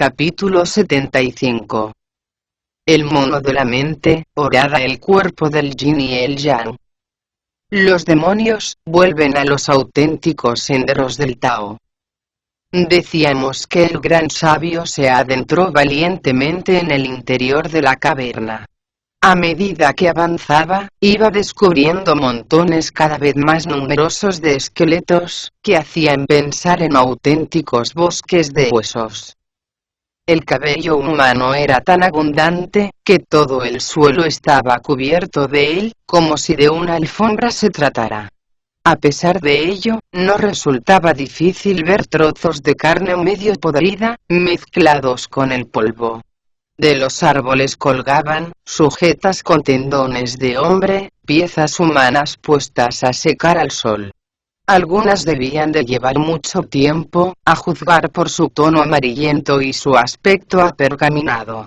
Capítulo 75. El mono de la mente, orada el cuerpo del yin y el yang. Los demonios vuelven a los auténticos senderos del Tao. Decíamos que el gran sabio se adentró valientemente en el interior de la caverna. A medida que avanzaba, iba descubriendo montones cada vez más numerosos de esqueletos, que hacían pensar en auténticos bosques de huesos. El cabello humano era tan abundante, que todo el suelo estaba cubierto de él, como si de una alfombra se tratara. A pesar de ello, no resultaba difícil ver trozos de carne medio podrida, mezclados con el polvo. De los árboles colgaban, sujetas con tendones de hombre, piezas humanas puestas a secar al sol. Algunas debían de llevar mucho tiempo, a juzgar por su tono amarillento y su aspecto apergaminado.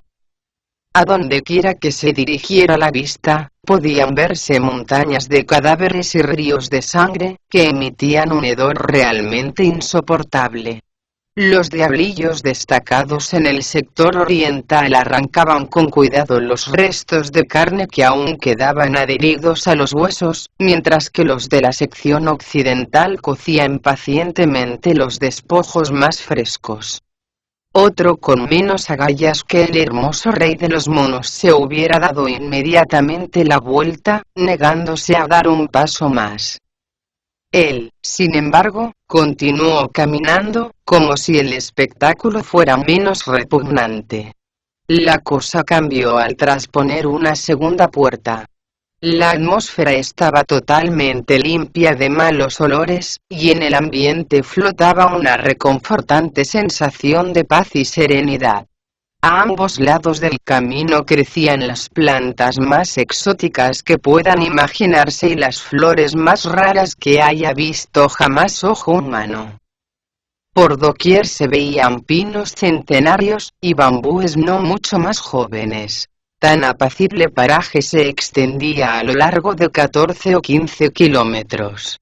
A donde quiera que se dirigiera la vista, podían verse montañas de cadáveres y ríos de sangre, que emitían un hedor realmente insoportable. Los diablillos destacados en el sector oriental arrancaban con cuidado los restos de carne que aún quedaban adheridos a los huesos, mientras que los de la sección occidental cocían pacientemente los despojos más frescos. Otro con menos agallas que el hermoso rey de los monos se hubiera dado inmediatamente la vuelta, negándose a dar un paso más. Él, sin embargo, continuó caminando, como si el espectáculo fuera menos repugnante. La cosa cambió al trasponer una segunda puerta. La atmósfera estaba totalmente limpia de malos olores, y en el ambiente flotaba una reconfortante sensación de paz y serenidad. A ambos lados del camino crecían las plantas más exóticas que puedan imaginarse y las flores más raras que haya visto jamás ojo humano. Por doquier se veían pinos centenarios, y bambúes no mucho más jóvenes. Tan apacible paraje se extendía a lo largo de 14 o 15 kilómetros.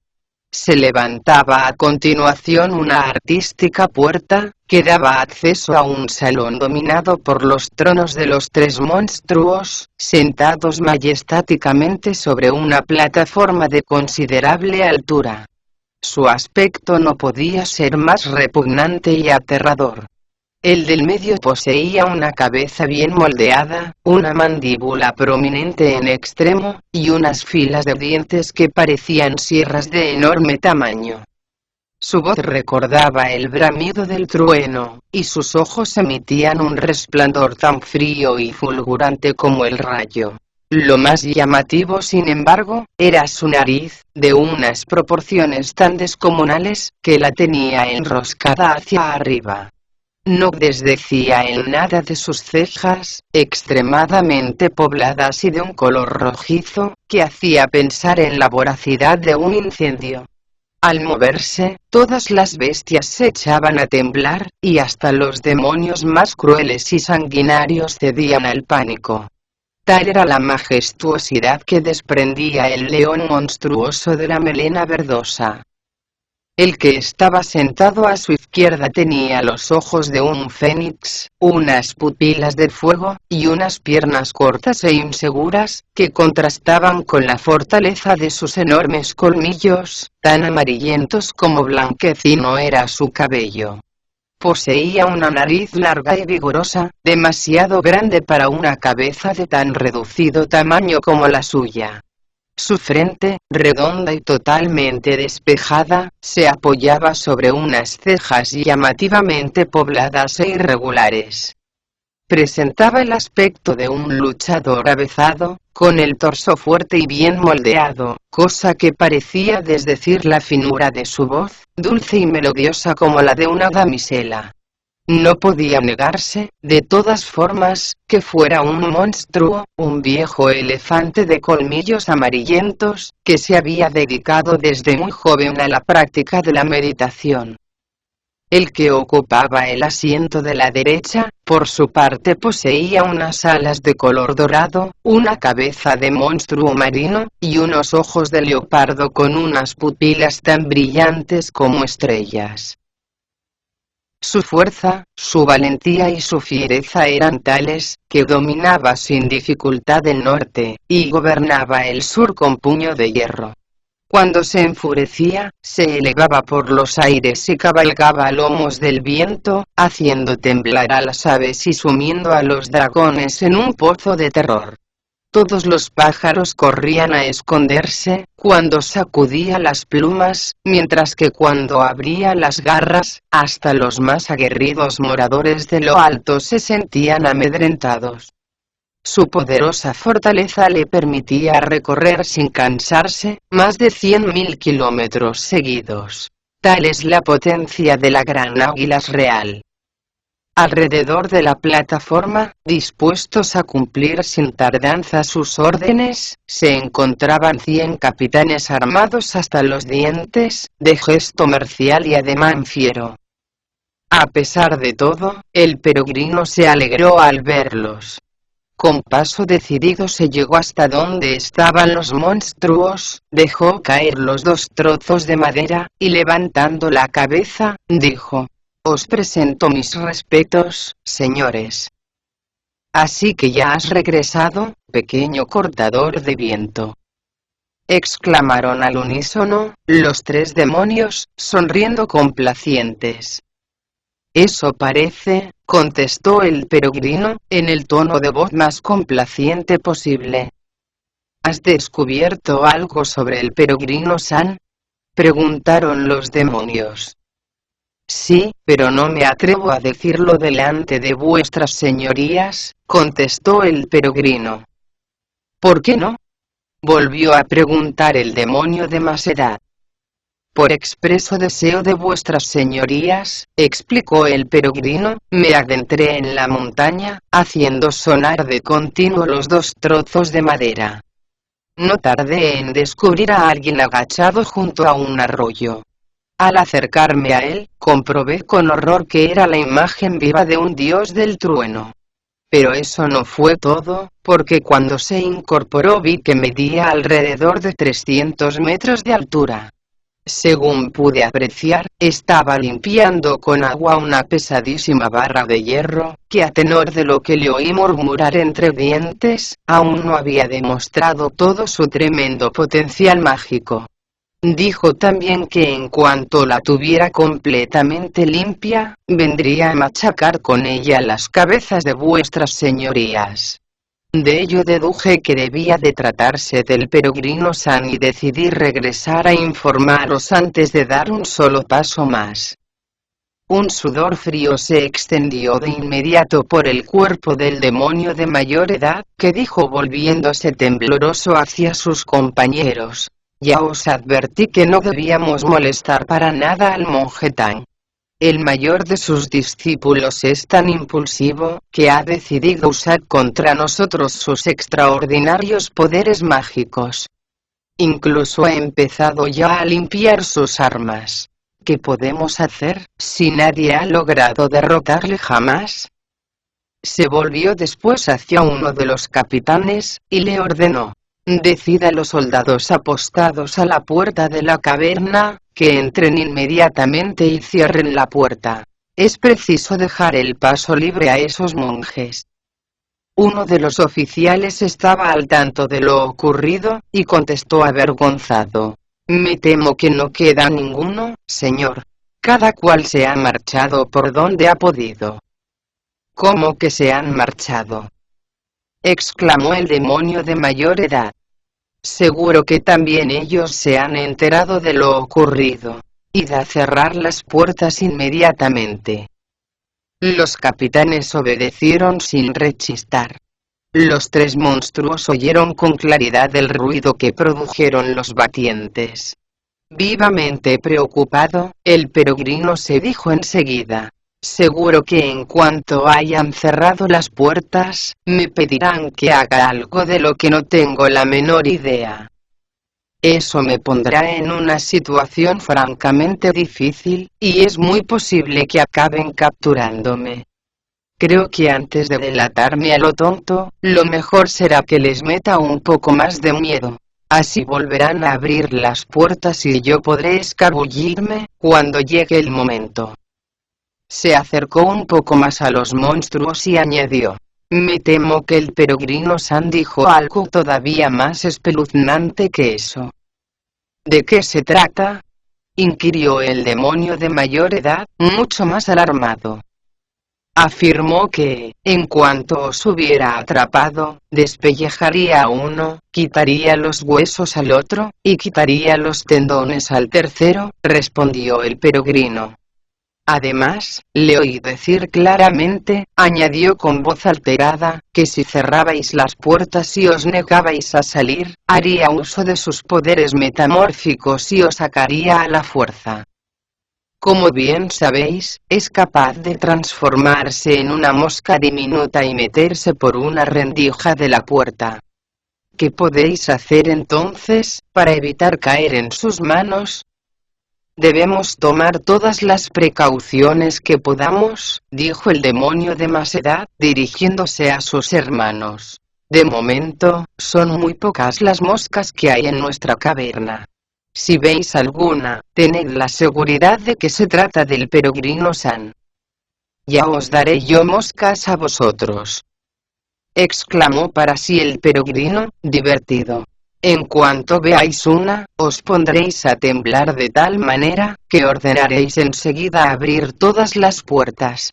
Se levantaba a continuación una artística puerta, que daba acceso a un salón dominado por los tronos de los tres monstruos, sentados majestáticamente sobre una plataforma de considerable altura. Su aspecto no podía ser más repugnante y aterrador. El del medio poseía una cabeza bien moldeada, una mandíbula prominente en extremo, y unas filas de dientes que parecían sierras de enorme tamaño. Su voz recordaba el bramido del trueno, y sus ojos emitían un resplandor tan frío y fulgurante como el rayo. Lo más llamativo, sin embargo, era su nariz, de unas proporciones tan descomunales, que la tenía enroscada hacia arriba. No desdecía en nada de sus cejas, extremadamente pobladas y de un color rojizo, que hacía pensar en la voracidad de un incendio. Al moverse, todas las bestias se echaban a temblar, y hasta los demonios más crueles y sanguinarios cedían al pánico. Tal era la majestuosidad que desprendía el león monstruoso de la melena verdosa. El que estaba sentado a su izquierda tenía los ojos de un fénix, unas pupilas de fuego, y unas piernas cortas e inseguras, que contrastaban con la fortaleza de sus enormes colmillos, tan amarillentos como blanquecino era su cabello. Poseía una nariz larga y vigorosa, demasiado grande para una cabeza de tan reducido tamaño como la suya. Su frente, redonda y totalmente despejada, se apoyaba sobre unas cejas llamativamente pobladas e irregulares. Presentaba el aspecto de un luchador avezado, con el torso fuerte y bien moldeado, cosa que parecía desdecir la finura de su voz, dulce y melodiosa como la de una damisela. No podía negarse, de todas formas, que fuera un monstruo, un viejo elefante de colmillos amarillentos, que se había dedicado desde muy joven a la práctica de la meditación. El que ocupaba el asiento de la derecha, por su parte poseía unas alas de color dorado, una cabeza de monstruo marino, y unos ojos de leopardo con unas pupilas tan brillantes como estrellas. Su fuerza, su valentía y su fiereza eran tales, que dominaba sin dificultad el norte, y gobernaba el sur con puño de hierro. Cuando se enfurecía, se elevaba por los aires y cabalgaba a lomos del viento, haciendo temblar a las aves y sumiendo a los dragones en un pozo de terror. Todos los pájaros corrían a esconderse, cuando sacudía las plumas, mientras que cuando abría las garras, hasta los más aguerridos moradores de lo alto se sentían amedrentados. Su poderosa fortaleza le permitía recorrer sin cansarse, más de 100.000 kilómetros seguidos. Tal es la potencia de la gran águila real. Alrededor de la plataforma, dispuestos a cumplir sin tardanza sus órdenes, se encontraban 100 capitanes armados hasta los dientes, de gesto marcial y ademán fiero. A pesar de todo, el peregrino se alegró al verlos. Con paso decidido se llegó hasta donde estaban los monstruos, dejó caer los 2 trozos de madera, y levantando la cabeza, dijo: «Os presento mis respetos, señores». «Así que ya has regresado, pequeño cortador de viento», exclamaron al unísono, los 3 demonios, sonriendo complacientes. «Eso parece», contestó el peregrino, en el tono de voz más complaciente posible. «¿Has descubierto algo sobre el peregrino San?», preguntaron los demonios. «Sí, pero no me atrevo a decirlo delante de vuestras señorías», contestó el peregrino. «¿Por qué no?», volvió a preguntar el demonio de más edad. «Por expreso deseo de vuestras señorías», explicó el peregrino, «me adentré en la montaña, haciendo sonar de continuo los 2 trozos de madera. No tardé en descubrir a alguien agachado junto a un arroyo. Al acercarme a él, comprobé con horror que era la imagen viva de un dios del trueno. Pero eso no fue todo, porque cuando se incorporó vi que medía alrededor de 300 metros de altura. Según pude apreciar, estaba limpiando con agua una pesadísima barra de hierro, que a tenor de lo que le oí murmurar entre dientes, aún no había demostrado todo su tremendo potencial mágico. Dijo también que en cuanto la tuviera completamente limpia, vendría a machacar con ella las cabezas de vuestras señorías. De ello deduje que debía de tratarse del peregrino San y decidí regresar a informaros antes de dar un solo paso más». Un sudor frío se extendió de inmediato por el cuerpo del demonio de mayor edad, que dijo volviéndose tembloroso hacia sus compañeros: «Ya os advertí que no debíamos molestar para nada al monje Tang. El mayor de sus discípulos es tan impulsivo, que ha decidido usar contra nosotros sus extraordinarios poderes mágicos. Incluso ha empezado ya a limpiar sus armas. ¿Qué podemos hacer, si nadie ha logrado derrotarle jamás?». Se volvió después hacia uno de los capitanes, y le ordenó: «Decid a los soldados apostados a la puerta de la caverna, que entren inmediatamente y cierren la puerta. Es preciso dejar el paso libre a esos monjes». Uno de los oficiales estaba al tanto de lo ocurrido, y contestó avergonzado: «Me temo que no queda ninguno, señor. Cada cual se ha marchado por donde ha podido». «¿Cómo que se han marchado?», exclamó el demonio de mayor edad. «Seguro que también ellos se han enterado de lo ocurrido. Id a cerrar las puertas inmediatamente». Los capitanes obedecieron sin rechistar. Los 3 monstruos oyeron con claridad el ruido que produjeron los batientes. Vivamente preocupado, el peregrino se dijo enseguida: «Seguro que en cuanto hayan cerrado las puertas, me pedirán que haga algo de lo que no tengo la menor idea. Eso me pondrá en una situación francamente difícil, y es muy posible que acaben capturándome. Creo que antes de delatarme a lo tonto, lo mejor será que les meta un poco más de miedo. Así volverán a abrir las puertas y yo podré escabullirme, cuando llegue el momento». Se acercó un poco más a los monstruos y añadió: me temo que el peregrino San dijo algo todavía más espeluznante que eso. ¿De qué se trata?, inquirió el demonio de mayor edad, mucho más alarmado. Afirmó que, en cuanto os hubiera atrapado, despellejaría a uno, quitaría los huesos al otro, y quitaría los tendones al tercero, respondió el peregrino. Además, le oí decir claramente, añadió con voz alterada, que si cerrabais las puertas y os negabais a salir, haría uso de sus poderes metamórficos y os sacaría a la fuerza. Como bien sabéis, es capaz de transformarse en una mosca diminuta y meterse por una rendija de la puerta. ¿Qué podéis hacer entonces, para evitar caer en sus manos? Debemos tomar todas las precauciones que podamos, dijo el demonio de más edad, dirigiéndose a sus hermanos. De momento, son muy pocas las moscas que hay en nuestra caverna. Si veis alguna, tened la seguridad de que se trata del peregrino San. Ya os daré yo moscas a vosotros, exclamó para sí el peregrino, divertido. En cuanto veáis una, os pondréis a temblar de tal manera, que ordenaréis enseguida abrir todas las puertas.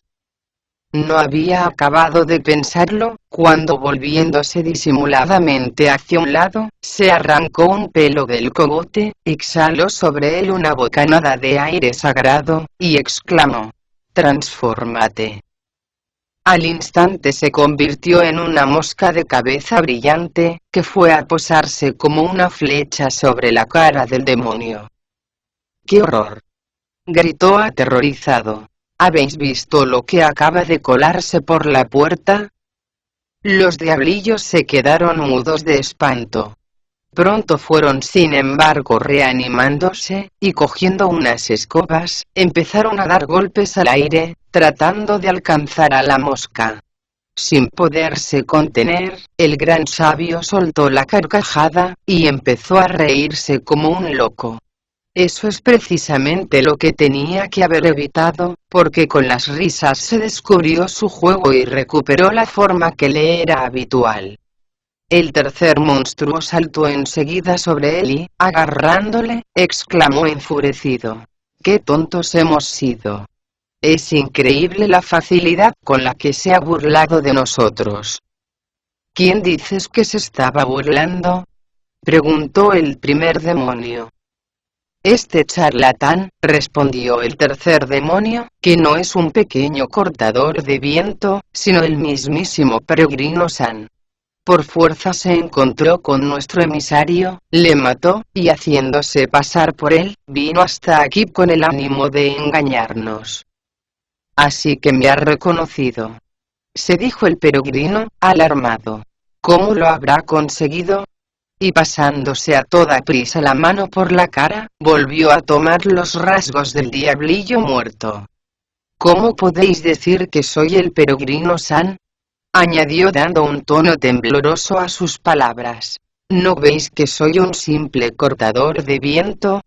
No había acabado de pensarlo, cuando volviéndose disimuladamente hacia un lado, se arrancó un pelo del cogote, exhaló sobre él una bocanada de aire sagrado, y exclamó: «Transfórmate». Al instante se convirtió en una mosca de cabeza brillante, que fue a posarse como una flecha sobre la cara del demonio. ¡Qué horror!, gritó aterrorizado. ¿Habéis visto lo que acaba de colarse por la puerta? Los diablillos se quedaron mudos de espanto. Pronto fueron sin embargo reanimándose, y cogiendo unas escobas, empezaron a dar golpes al aire, tratando de alcanzar a la mosca. Sin poderse contener, el gran sabio soltó la carcajada, y empezó a reírse como un loco. Eso es precisamente lo que tenía que haber evitado, porque con las risas se descubrió su juego y recuperó la forma que le era habitual. El tercer monstruo saltó enseguida sobre él y, agarrándole, exclamó enfurecido: «¡Qué tontos hemos sido! Es increíble la facilidad con la que se ha burlado de nosotros». «¿Quién dices que se estaba burlando?», preguntó el primer demonio. «Este charlatán», respondió el tercer demonio, «que no es un pequeño cortador de viento, sino el mismísimo peregrino San. Por fuerza se encontró con nuestro emisario, le mató, y haciéndose pasar por él, vino hasta aquí con el ánimo de engañarnos. Así que me ha reconocido», se dijo el peregrino, alarmado. «¿Cómo lo habrá conseguido?». Y pasándose a toda prisa la mano por la cara, volvió a tomar los rasgos del diablillo muerto. «¿Cómo podéis decir que soy el peregrino San?», añadió dando un tono tembloroso a sus palabras. «¿No veis que soy un simple cortador de viento?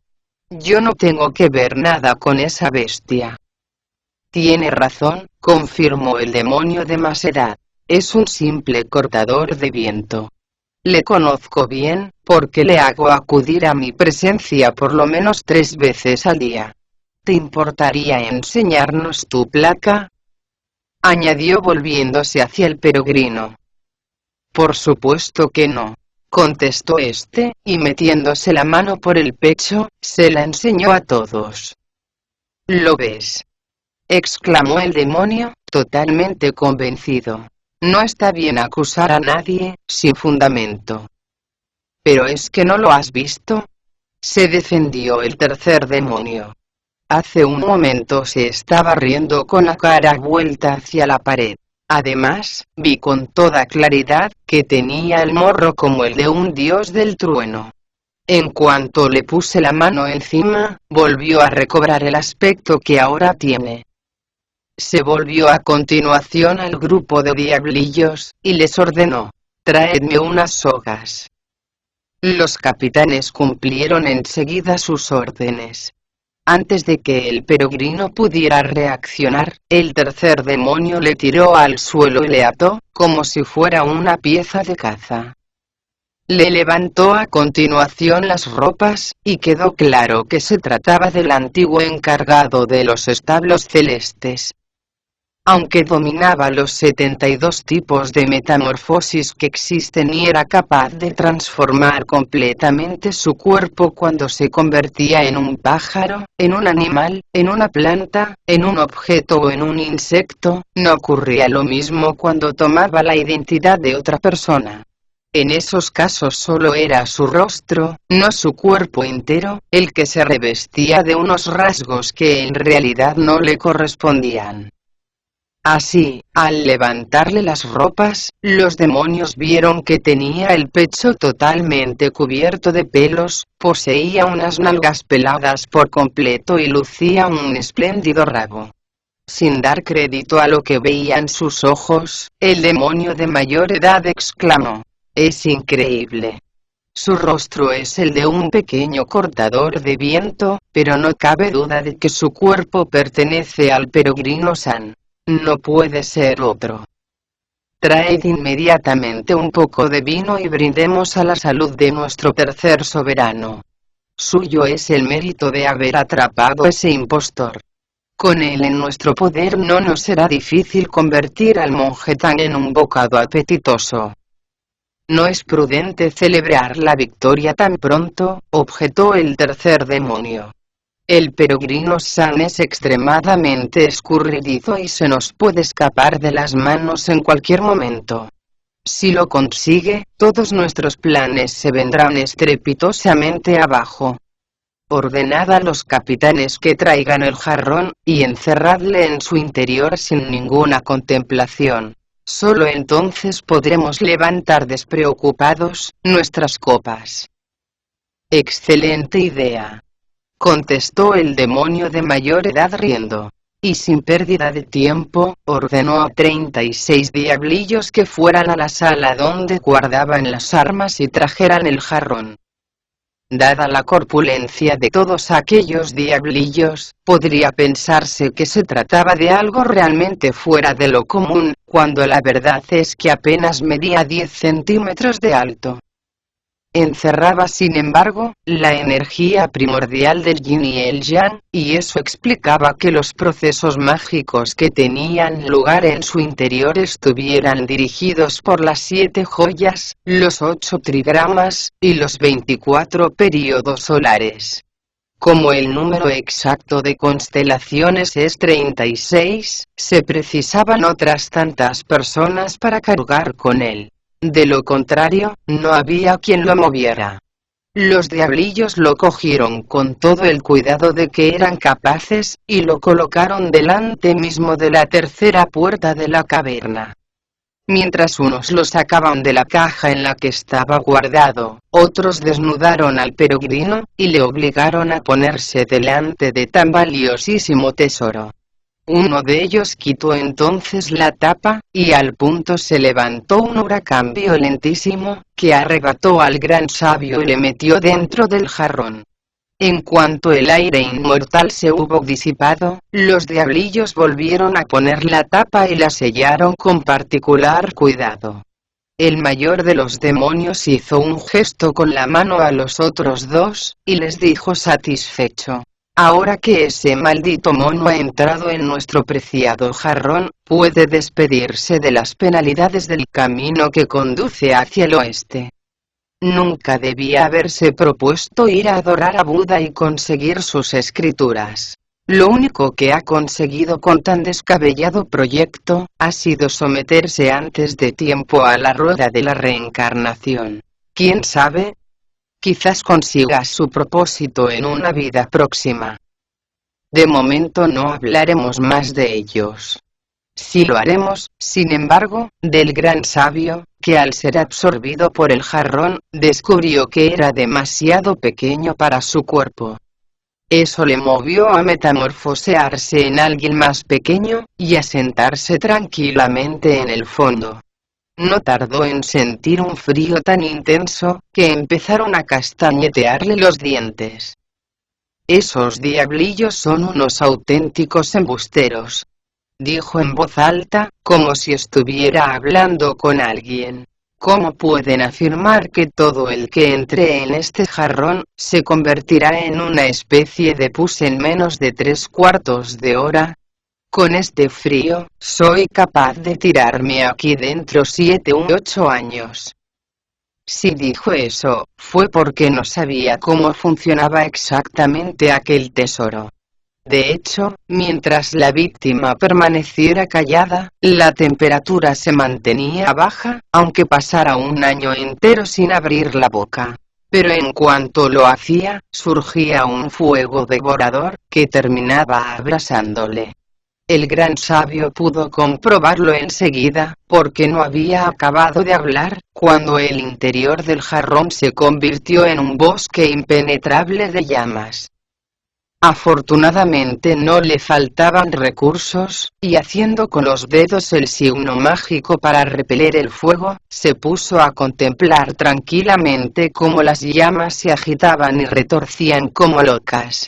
Yo no tengo que ver nada con esa bestia». «Tiene razón», confirmó el demonio de más edad. «Es un simple cortador de viento. Le conozco bien, porque le hago acudir a mi presencia por lo menos 3 veces al día. ¿Te importaría enseñarnos tu placa?», añadió volviéndose hacia el peregrino. «Por supuesto que no», contestó este, y metiéndose la mano por el pecho, se la enseñó a todos. «¿Lo ves?», exclamó el demonio, totalmente convencido. «No está bien acusar a nadie, sin fundamento». «¿Pero es que no lo has visto?», se defendió el tercer demonio. «Hace un momento se estaba riendo con la cara vuelta hacia la pared. Además, vi con toda claridad que tenía el morro como el de un dios del trueno. En cuanto le puse la mano encima, volvió a recobrar el aspecto que ahora tiene». Se volvió a continuación al grupo de diablillos, y les ordenó: «Traedme unas sogas». Los capitanes cumplieron enseguida sus órdenes. Antes de que el peregrino pudiera reaccionar, el tercer demonio le tiró al suelo y le ató, como si fuera una pieza de caza. Le levantó a continuación las ropas, y quedó claro que se trataba del antiguo encargado de los establos celestes. Aunque dominaba los 72 tipos de metamorfosis que existen y era capaz de transformar completamente su cuerpo cuando se convertía en un pájaro, en un animal, en una planta, en un objeto o en un insecto, no ocurría lo mismo cuando tomaba la identidad de otra persona. En esos casos solo era su rostro, no su cuerpo entero, el que se revestía de unos rasgos que en realidad no le correspondían. Así, al levantarle las ropas, los demonios vieron que tenía el pecho totalmente cubierto de pelos, poseía unas nalgas peladas por completo y lucía un espléndido rabo. Sin dar crédito a lo que veían sus ojos, el demonio de mayor edad exclamó: «Es increíble. Su rostro es el de un pequeño cortador de viento, pero no cabe duda de que su cuerpo pertenece al peregrino San. No puede ser otro. Traed inmediatamente un poco de vino y brindemos a la salud de nuestro tercer soberano. Suyo es el mérito de haber atrapado ese impostor. Con él en nuestro poder no nos será difícil convertir al monje Tan en un bocado apetitoso». «No es prudente celebrar la victoria tan pronto», objetó el tercer demonio. «El peregrino San es extremadamente escurridizo y se nos puede escapar de las manos en cualquier momento. Si lo consigue, todos nuestros planes se vendrán estrepitosamente abajo. Ordenad a los capitanes que traigan el jarrón, y encerradle en su interior sin ninguna contemplación. Solo entonces podremos levantar despreocupados nuestras copas». «Excelente idea», contestó el demonio de mayor edad riendo. Y sin pérdida de tiempo, ordenó a 36 diablillos que fueran a la sala donde guardaban las armas y trajeran el jarrón. Dada la corpulencia de todos aquellos diablillos, podría pensarse que se trataba de algo realmente fuera de lo común, cuando la verdad es que apenas medía 10 centímetros de alto. Encerraba sin embargo, la energía primordial del yin y el yang, y eso explicaba que los procesos mágicos que tenían lugar en su interior estuvieran dirigidos por las 7 joyas, los 8 trigramas, y los 24 períodos solares. Como el número exacto de constelaciones es 36, se precisaban otras tantas personas para cargar con él. De lo contrario, no había quien lo moviera. Los diablillos lo cogieron con todo el cuidado de que eran capaces, y lo colocaron delante mismo de la tercera puerta de la caverna. Mientras unos lo sacaban de la caja en la que estaba guardado, otros desnudaron al peregrino, y le obligaron a ponerse delante de tan valiosísimo tesoro. Uno de ellos quitó entonces la tapa, y al punto se levantó un huracán violentísimo, que arrebató al gran sabio y le metió dentro del jarrón. En cuanto el aire inmortal se hubo disipado, los diablillos volvieron a poner la tapa y la sellaron con particular cuidado. El mayor de los demonios hizo un gesto con la mano a los otros dos, y les dijo satisfecho: «Ahora que ese maldito mono ha entrado en nuestro preciado jarrón, puede despedirse de las penalidades del camino que conduce hacia el oeste». Nunca debía haberse propuesto ir a adorar a Buda y conseguir sus escrituras. Lo único que ha conseguido con tan descabellado proyecto, ha sido someterse antes de tiempo a la rueda de la reencarnación. ¿Quién sabe? Quizás consiga su propósito en una vida próxima. De momento no hablaremos más de ellos. Sí lo haremos, sin embargo, del gran sabio, que al ser absorbido por el jarrón, descubrió que era demasiado pequeño para su cuerpo. Eso le movió a metamorfosearse en alguien más pequeño, y a sentarse tranquilamente en el fondo. No tardó en sentir un frío tan intenso, que empezaron a castañetearle los dientes. Esos diablillos son unos auténticos embusteros, dijo en voz alta, como si estuviera hablando con alguien. ¿Cómo pueden afirmar que todo el que entre en este jarrón se convertirá en una especie de pus en menos de 3/4 de hora? Con este frío, soy capaz de tirarme aquí dentro 7 u 8 años. Si dijo eso, fue porque no sabía cómo funcionaba exactamente aquel tesoro. De hecho, mientras la víctima permaneciera callada, la temperatura se mantenía baja, aunque pasara un año entero sin abrir la boca. Pero en cuanto lo hacía, surgía un fuego devorador, que terminaba abrasándole. El gran sabio pudo comprobarlo enseguida, porque no había acabado de hablar, cuando el interior del jarrón se convirtió en un bosque impenetrable de llamas. Afortunadamente no le faltaban recursos, y haciendo con los dedos el signo mágico para repeler el fuego, se puso a contemplar tranquilamente cómo las llamas se agitaban y retorcían como locas.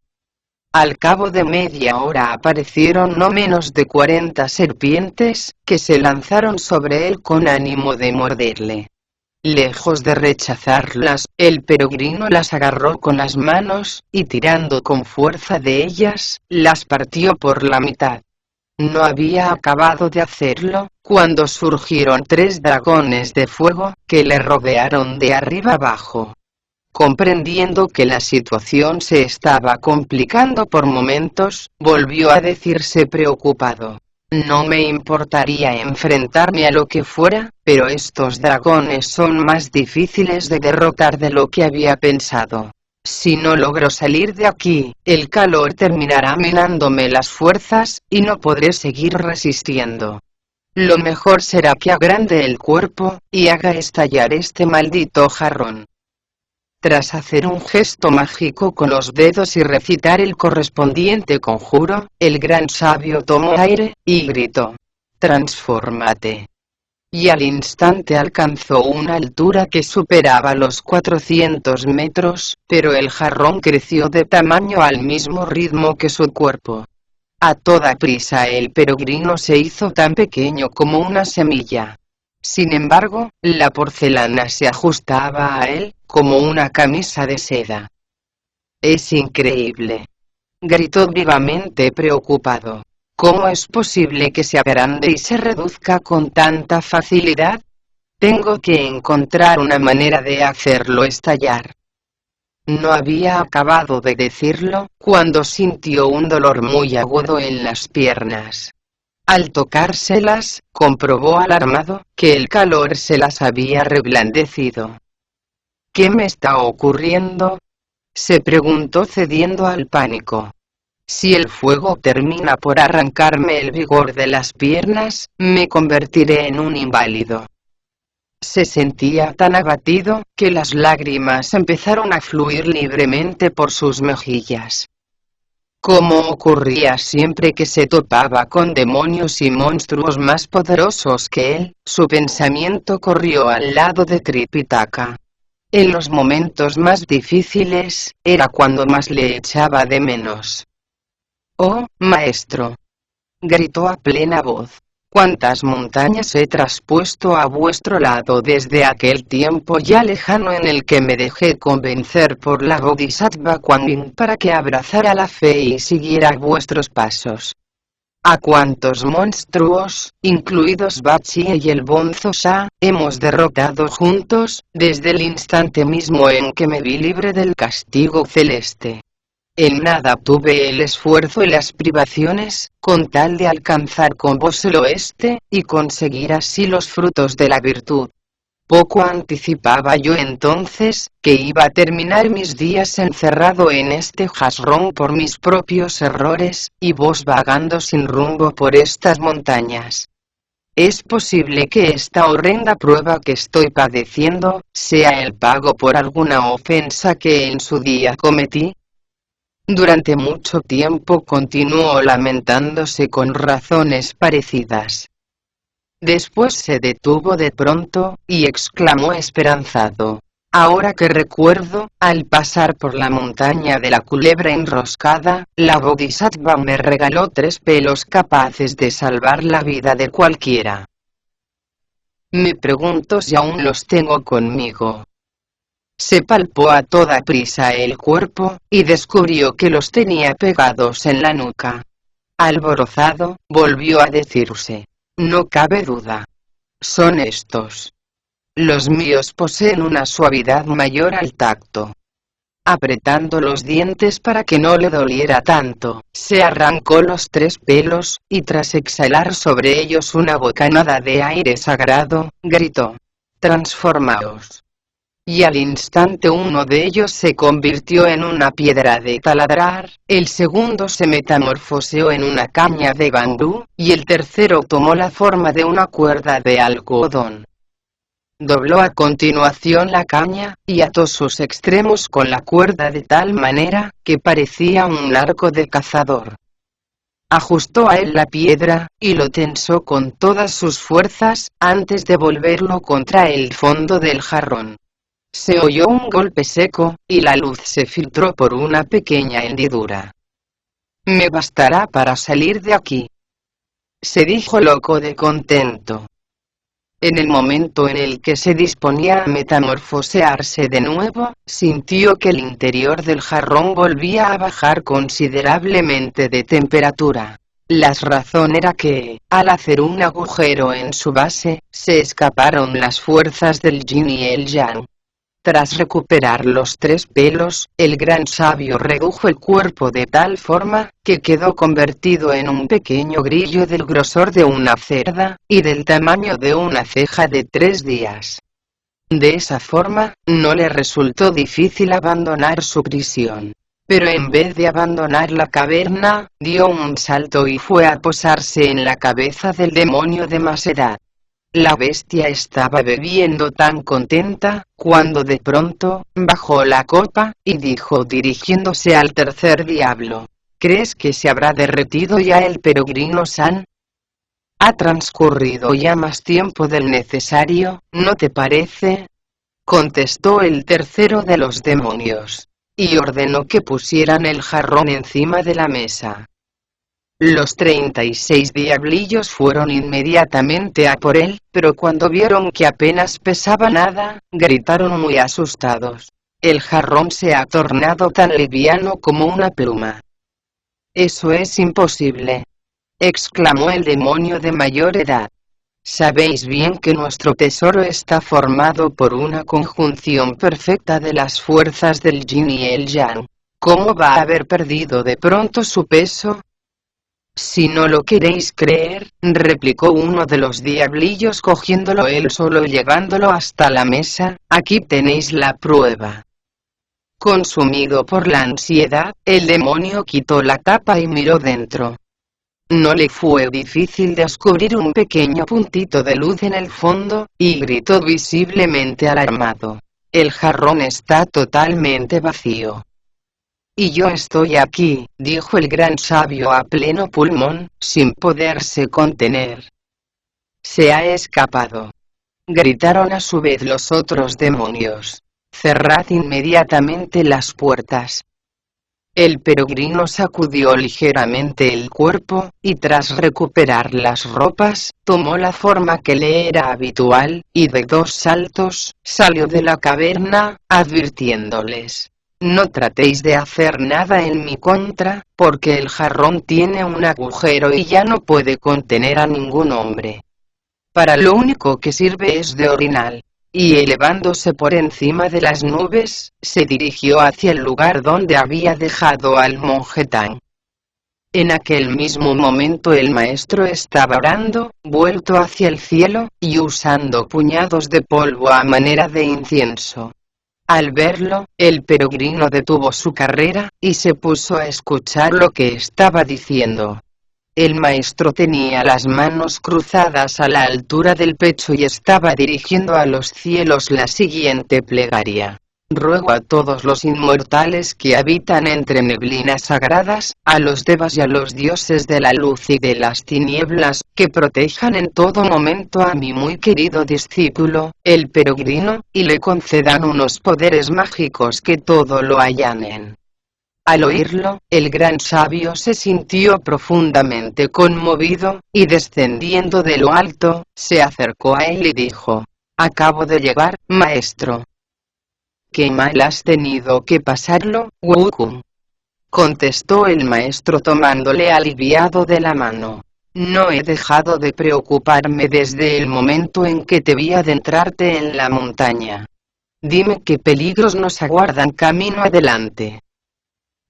Al cabo de media hora aparecieron no menos de 40 serpientes, que se lanzaron sobre él con ánimo de morderle. Lejos de rechazarlas, el peregrino las agarró con las manos, y tirando con fuerza de ellas, las partió por la mitad. No había acabado de hacerlo, cuando surgieron 3 dragones de fuego, que le rodearon de arriba abajo. Comprendiendo que la situación se estaba complicando por momentos, volvió a decirse preocupado: no me importaría enfrentarme a lo que fuera, pero estos dragones son más difíciles de derrotar de lo que había pensado. Si no logro salir de aquí, el calor terminará minándome las fuerzas, y no podré seguir resistiendo. Lo mejor será que agrande el cuerpo, y haga estallar este maldito jarrón. Tras hacer un gesto mágico con los dedos y recitar el correspondiente conjuro, el gran sabio tomó aire, y gritó: «Transfórmate». Y al instante alcanzó una altura que superaba los 400 metros, pero el jarrón creció de tamaño al mismo ritmo que su cuerpo. A toda prisa el peregrino se hizo tan pequeño como una semilla. Sin embargo, la porcelana se ajustaba a él, como una camisa de seda. «Es increíble», gritó vivamente preocupado. «¿Cómo es posible que se agrande y se reduzca con tanta facilidad? Tengo que encontrar una manera de hacerlo estallar». No había acabado de decirlo, cuando sintió un dolor muy agudo en las piernas. Al tocárselas, comprobó alarmado, que el calor se las había reblandecido. «¿Qué me está ocurriendo?», se preguntó cediendo al pánico. «Si el fuego termina por arrancarme el vigor de las piernas, me convertiré en un inválido». Se sentía tan abatido, que las lágrimas empezaron a fluir libremente por sus mejillas. Como ocurría siempre que se topaba con demonios y monstruos más poderosos que él, su pensamiento corrió al lado de Tripitaka. En los momentos más difíciles, era cuando más le echaba de menos. «Oh, maestro», gritó a plena voz, «¿cuántas montañas he traspuesto a vuestro lado desde aquel tiempo ya lejano en el que me dejé convencer por la Bodhisattva Kuan Yin para que abrazara la fe y siguiera vuestros pasos? ¿A cuántos monstruos, incluidos Bachi y el Bonzo Sha, hemos derrotado juntos, desde el instante mismo en que me vi libre del castigo celeste? En nada tuve el esfuerzo y las privaciones, con tal de alcanzar con vos el oeste, y conseguir así los frutos de la virtud. Poco anticipaba yo entonces, que iba a terminar mis días encerrado en este jasrón por mis propios errores, y vos vagando sin rumbo por estas montañas. ¿Es posible que esta horrenda prueba que estoy padeciendo, sea el pago por alguna ofensa que en su día cometí?» Durante mucho tiempo continuó lamentándose con razones parecidas. Después se detuvo de pronto, y exclamó esperanzado: Ahora que recuerdo, al pasar por la montaña de la culebra enroscada, la Bodhisattva me regaló 3 pelos capaces de salvar la vida de cualquiera. Me pregunto si aún los tengo conmigo. Se palpó a toda prisa el cuerpo, y descubrió que los tenía pegados en la nuca. Alborozado, volvió a decirse: no cabe duda. Son estos. Los míos poseen una suavidad mayor al tacto. Apretando los dientes para que no le doliera tanto, se arrancó los 3 pelos, y tras exhalar sobre ellos una bocanada de aire sagrado, gritó: transformaos. Y al instante uno de ellos se convirtió en una piedra de taladrar, el segundo se metamorfoseó en una caña de bambú, y el tercero tomó la forma de una cuerda de algodón. Dobló a continuación la caña, y ató sus extremos con la cuerda de tal manera, que parecía un arco de cazador. Ajustó a él la piedra, y lo tensó con todas sus fuerzas, antes de volverlo contra el fondo del jarrón. Se oyó un golpe seco, y la luz se filtró por una pequeña hendidura. «Me bastará para salir de aquí», se dijo loco de contento. En el momento en el que se disponía a metamorfosearse de nuevo, sintió que el interior del jarrón volvía a bajar considerablemente de temperatura. La razón era que, al hacer un agujero en su base, se escaparon las fuerzas del yin y el yang. Tras recuperar los 3 pelos, el gran sabio redujo el cuerpo de tal forma, que quedó convertido en un pequeño grillo del grosor de una cerda, y del tamaño de una ceja de 3 días. De esa forma, no le resultó difícil abandonar su prisión. Pero en vez de abandonar la caverna, dio un salto y fue a posarse en la cabeza del demonio de más edad. La bestia estaba bebiendo tan contenta, cuando de pronto, bajó la copa, y dijo dirigiéndose al tercer diablo: ¿crees que se habrá derretido ya el peregrino-san? Ha transcurrido ya más tiempo del necesario, ¿no te parece?, contestó el tercero de los demonios, y ordenó que pusieran el jarrón encima de la mesa. Los 36 diablillos fueron inmediatamente a por él, pero cuando vieron que apenas pesaba nada, gritaron muy asustados: el jarrón se ha tornado tan liviano como una pluma. Eso es imposible, exclamó el demonio de mayor edad. Sabéis bien que nuestro tesoro está formado por una conjunción perfecta de las fuerzas del yin y el yang. ¿Cómo va a haber perdido de pronto su peso? Si no lo queréis creer, replicó uno de los diablillos cogiéndolo él solo y llevándolo hasta la mesa, aquí tenéis la prueba. Consumido por la ansiedad, el demonio quitó la tapa y miró dentro. No le fue difícil descubrir un pequeño puntito de luz en el fondo, y gritó visiblemente alarmado: el jarrón está totalmente vacío. Y yo estoy aquí, dijo el gran sabio a pleno pulmón, sin poderse contener. Se ha escapado, gritaron a su vez los otros demonios. Cerrad inmediatamente las puertas. El peregrino sacudió ligeramente el cuerpo, y tras recuperar las ropas, tomó la forma que le era habitual, y de 2 saltos, salió de la caverna, advirtiéndoles: no tratéis de hacer nada en mi contra, porque el jarrón tiene un agujero y ya no puede contener a ningún hombre. Para lo único que sirve es de orinal. Y elevándose por encima de las nubes, se dirigió hacia el lugar donde había dejado al monje Tang. En aquel mismo momento el maestro estaba orando, vuelto hacia el cielo, y usando puñados de polvo a manera de incienso. Al verlo, el peregrino detuvo su carrera, y se puso a escuchar lo que estaba diciendo. El maestro tenía las manos cruzadas a la altura del pecho y estaba dirigiendo a los cielos la siguiente plegaria: ruego a todos los inmortales que habitan entre neblinas sagradas, a los devas y a los dioses de la luz y de las tinieblas, que protejan en todo momento a mi muy querido discípulo, el peregrino, y le concedan unos poderes mágicos que todo lo allanen. Al oírlo, el gran sabio se sintió profundamente conmovido, y descendiendo de lo alto, se acercó a él y dijo: «Acabo de llegar, maestro». «¿Qué mal has tenido que pasarlo, Wukong?», contestó el maestro tomándole aliviado de la mano. «No he dejado de preocuparme desde el momento en que te vi adentrarte en la montaña. Dime qué peligros nos aguardan camino adelante».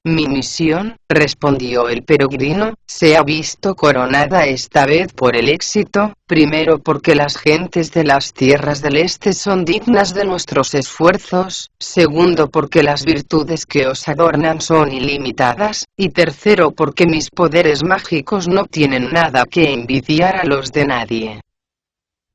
«Mi misión», respondió el peregrino, «se ha visto coronada esta vez por el éxito, primero porque las gentes de las tierras del este son dignas de nuestros esfuerzos, segundo porque las virtudes que os adornan son ilimitadas, y tercero porque mis poderes mágicos no tienen nada que envidiar a los de nadie».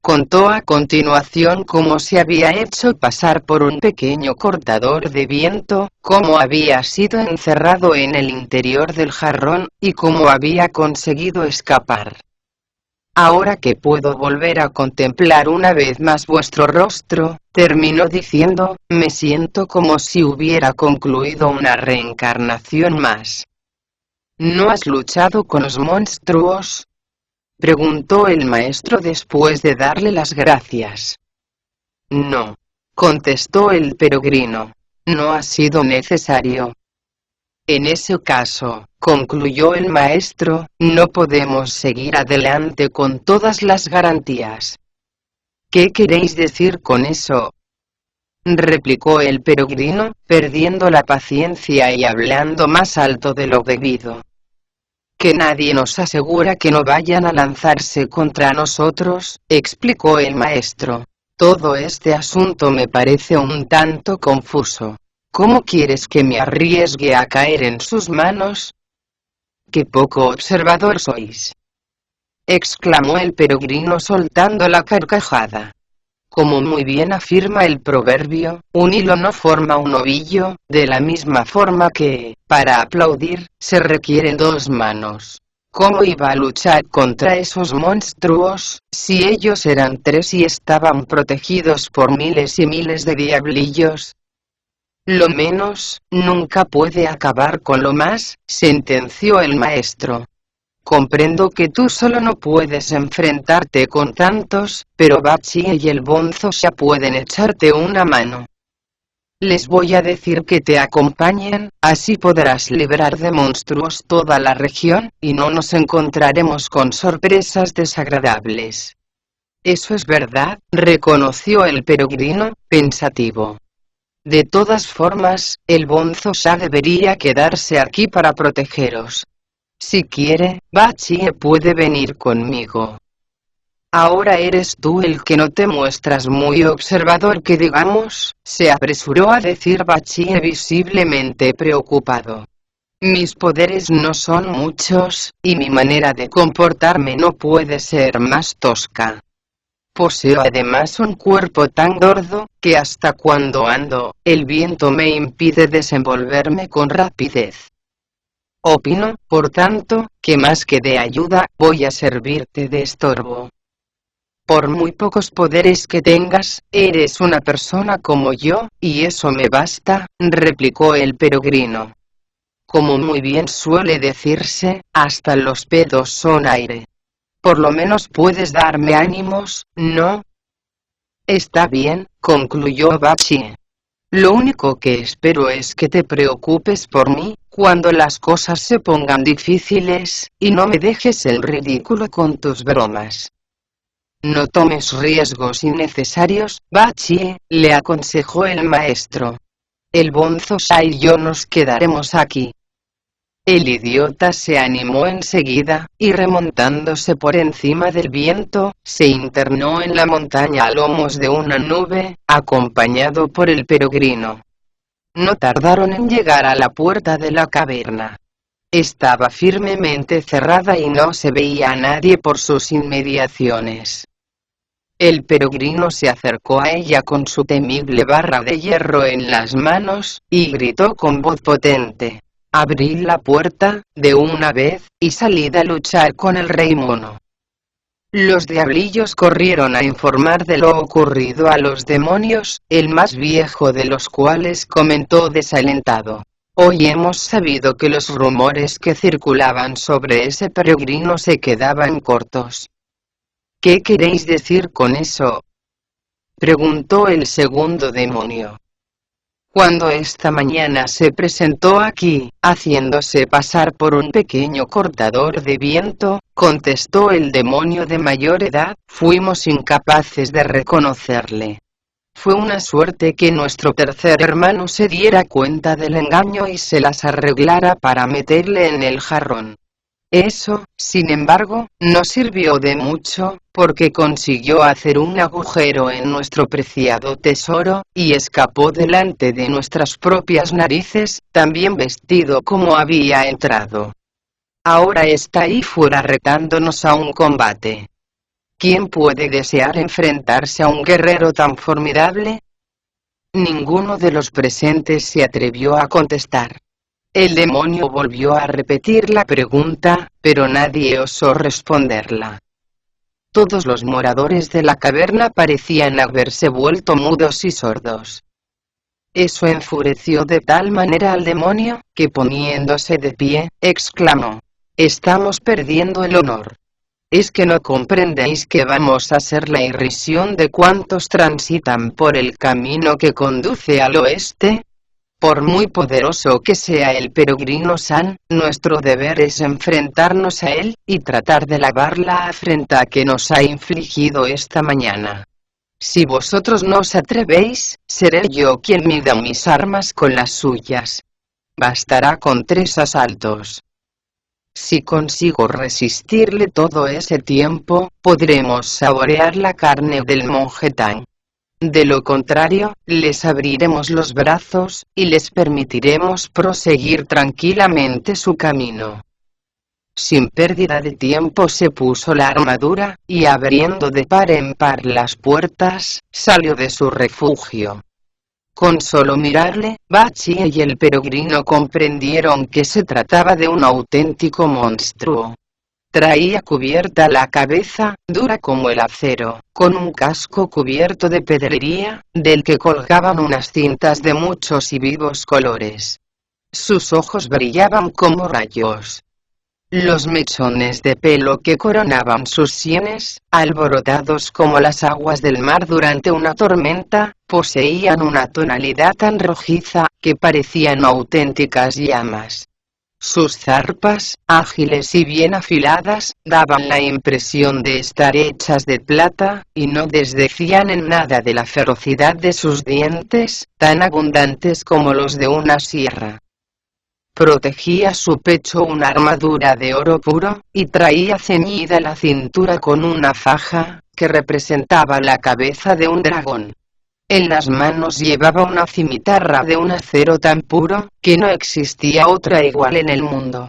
Contó a continuación cómo se había hecho pasar por un pequeño cortador de viento, cómo había sido encerrado en el interior del jarrón, y cómo había conseguido escapar. «Ahora que puedo volver a contemplar una vez más vuestro rostro», terminó diciendo, «me siento como si hubiera concluido una reencarnación más». «¿No has luchado con los monstruos?», preguntó el maestro después de darle las gracias. «No», contestó el peregrino, «no ha sido necesario». «En ese caso», concluyó el maestro, «no podemos seguir adelante con todas las garantías». «¿Qué queréis decir con eso?», replicó el peregrino, perdiendo la paciencia y hablando más alto de lo debido. «Que nadie nos asegura que no vayan a lanzarse contra nosotros», explicó el maestro. «Todo este asunto me parece un tanto confuso. ¿Cómo quieres que me arriesgue a caer en sus manos?». «Qué poco observador sois», exclamó el peregrino soltando la carcajada. «Como muy bien afirma el proverbio, un hilo no forma un ovillo, de la misma forma que, para aplaudir, se requieren dos manos. ¿Cómo iba a luchar contra esos monstruos, si ellos eran tres y estaban protegidos por miles y miles de diablillos? Lo menos, nunca puede acabar con lo más», sentenció el maestro. «Comprendo que tú solo no puedes enfrentarte con tantos, pero Bachie y el Bonzo ya pueden echarte una mano. Les voy a decir que te acompañen, así podrás librar de monstruos toda la región, y no nos encontraremos con sorpresas desagradables». «Eso es verdad», reconoció el peregrino, pensativo. «De todas formas, el Bonzo ya debería quedarse aquí para protegeros. Si quiere, Bachie puede venir conmigo». «Ahora eres tú el que no te muestras muy observador que digamos», se apresuró a decir Bachie visiblemente preocupado. «Mis poderes no son muchos, y mi manera de comportarme no puede ser más tosca. Poseo además un cuerpo tan gordo, que hasta cuando ando, el viento me impide desenvolverme con rapidez. Opino, por tanto, que más que de ayuda, voy a servirte de estorbo. Por muy pocos poderes que tengas, eres una persona como yo, y eso me basta», replicó el peregrino. «Como muy bien suele decirse, hasta los pedos son aire. Por lo menos puedes darme ánimos, ¿no?». «Está bien», concluyó Bachie. «Lo único que espero es que te preocupes por mí, cuando las cosas se pongan difíciles, y no me dejes el ridículo con tus bromas». «No tomes riesgos innecesarios, Bachie», le aconsejó el maestro. «El Bonzo y yo nos quedaremos aquí». El idiota se animó enseguida, y remontándose por encima del viento, se internó en la montaña a lomos de una nube, acompañado por el peregrino. No tardaron en llegar a la puerta de la caverna. Estaba firmemente cerrada y no se veía a nadie por sus inmediaciones. El peregrino se acercó a ella con su temible barra de hierro en las manos, y gritó con voz potente: «Abrid la puerta, de una vez, y salid a luchar con el rey mono». Los diablillos corrieron a informar de lo ocurrido a los demonios, el más viejo de los cuales comentó desalentado: «Hoy hemos sabido que los rumores que circulaban sobre ese peregrino se quedaban cortos». «¿Qué queréis decir con eso?», preguntó el segundo demonio. «Cuando esta mañana se presentó aquí, haciéndose pasar por un pequeño cortador de viento», contestó el demonio de mayor edad, «fuimos incapaces de reconocerle. Fue una suerte que nuestro tercer hermano se diera cuenta del engaño y se las arreglara para meterle en el jarrón. Eso, sin embargo, no sirvió de mucho, porque consiguió hacer un agujero en nuestro preciado tesoro, y escapó delante de nuestras propias narices, tan bien vestido como había entrado. Ahora está ahí fuera retándonos a un combate. ¿Quién puede desear enfrentarse a un guerrero tan formidable?». Ninguno de los presentes se atrevió a contestar. El demonio volvió a repetir la pregunta, pero nadie osó responderla. Todos los moradores de la caverna parecían haberse vuelto mudos y sordos. Eso enfureció de tal manera al demonio, que poniéndose de pie, exclamó: «Estamos perdiendo el honor. ¿Es que no comprendéis que vamos a ser la irrisión de cuantos transitan por el camino que conduce al oeste? Por muy poderoso que sea el peregrino San, nuestro deber es enfrentarnos a él, y tratar de lavar la afrenta que nos ha infligido esta mañana. Si vosotros no os atrevéis, seré yo quien mida mis armas con las suyas. Bastará con 3 asaltos. Si consigo resistirle todo ese tiempo, podremos saborear la carne del monje Tang. De lo contrario, les abriremos los brazos, y les permitiremos proseguir tranquilamente su camino». Sin pérdida de tiempo se puso la armadura, y abriendo de par en par las puertas, salió de su refugio. Con solo mirarle, Bachie y el peregrino comprendieron que se trataba de un auténtico monstruo. Traía cubierta la cabeza, dura como el acero, con un casco cubierto de pedrería, del que colgaban unas cintas de muchos y vivos colores. Sus ojos brillaban como rayos. Los mechones de pelo que coronaban sus sienes, alborotados como las aguas del mar durante una tormenta, poseían una tonalidad tan rojiza, que parecían auténticas llamas. Sus zarpas, ágiles y bien afiladas, daban la impresión de estar hechas de plata, y no desdecían en nada de la ferocidad de sus dientes, tan abundantes como los de una sierra. Protegía su pecho una armadura de oro puro, y traía ceñida la cintura con una faja, que representaba la cabeza de un dragón. En las manos llevaba una cimitarra de un acero tan puro, que no existía otra igual en el mundo.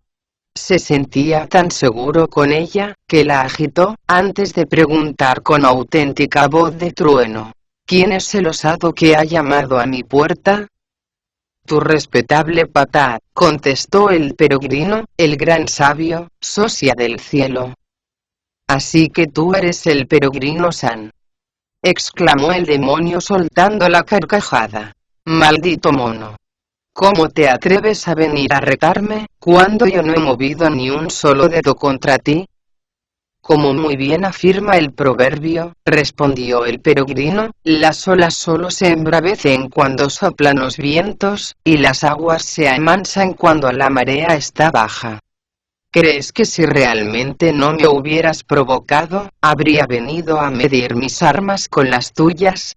Se sentía tan seguro con ella, que la agitó, antes de preguntar con auténtica voz de trueno: «¿Quién es el osado que ha llamado a mi puerta?». «Tu respetable patá», contestó el peregrino, «el gran sabio, sosia del cielo». «Así que tú eres el peregrino San», exclamó el demonio soltando la carcajada. «Maldito mono. ¿Cómo te atreves a venir a retarme, cuando yo no he movido ni un solo dedo contra ti?». «Como muy bien afirma el proverbio», respondió el peregrino, «las olas solo se embravecen cuando soplan los vientos, y las aguas se amansan cuando la marea está baja. ¿Crees que si realmente no me hubieras provocado, habría venido a medir mis armas con las tuyas?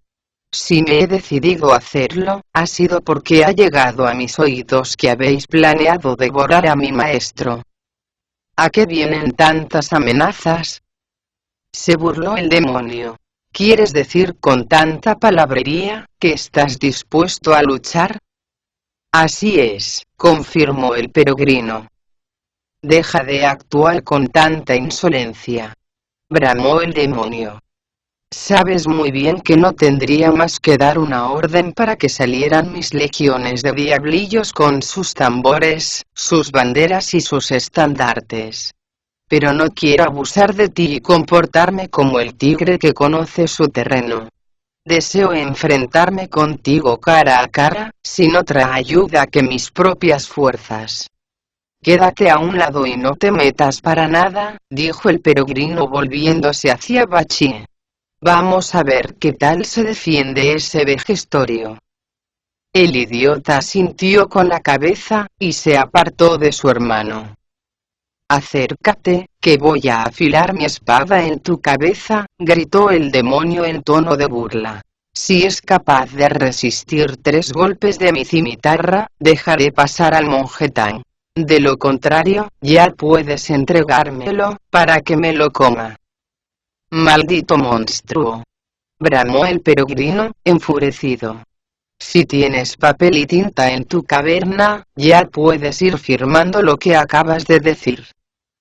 Si me he decidido a hacerlo, ha sido porque ha llegado a mis oídos que habéis planeado devorar a mi maestro». «¿A qué vienen tantas amenazas?», se burló el demonio. «¿Quieres decir con tanta palabrería, que estás dispuesto a luchar?». «Así es», confirmó el peregrino. «Deja de actuar con tanta insolencia», bramó el demonio. Sabes muy bien que no tendría más que dar una orden para que salieran mis legiones de diablillos con sus tambores, sus banderas y sus estandartes. Pero no quiero abusar de ti y comportarme como el tigre que conoce su terreno. Deseo enfrentarme contigo cara a cara, sin otra ayuda que mis propias fuerzas. Quédate a un lado y no te metas para nada, dijo el peregrino volviéndose hacia Bachie. Vamos a ver qué tal se defiende ese vejestorio. El idiota asintió con la cabeza, y se apartó de su hermano. Acércate, que voy a afilar mi espada en tu cabeza, gritó el demonio en tono de burla. Si es capaz de resistir 3 golpes de mi cimitarra, dejaré pasar al monje Tang. De lo contrario, ya puedes entregármelo, para que me lo coma. Maldito monstruo, bramó el peregrino, enfurecido. Si tienes papel y tinta en tu caverna, ya puedes ir firmando lo que acabas de decir.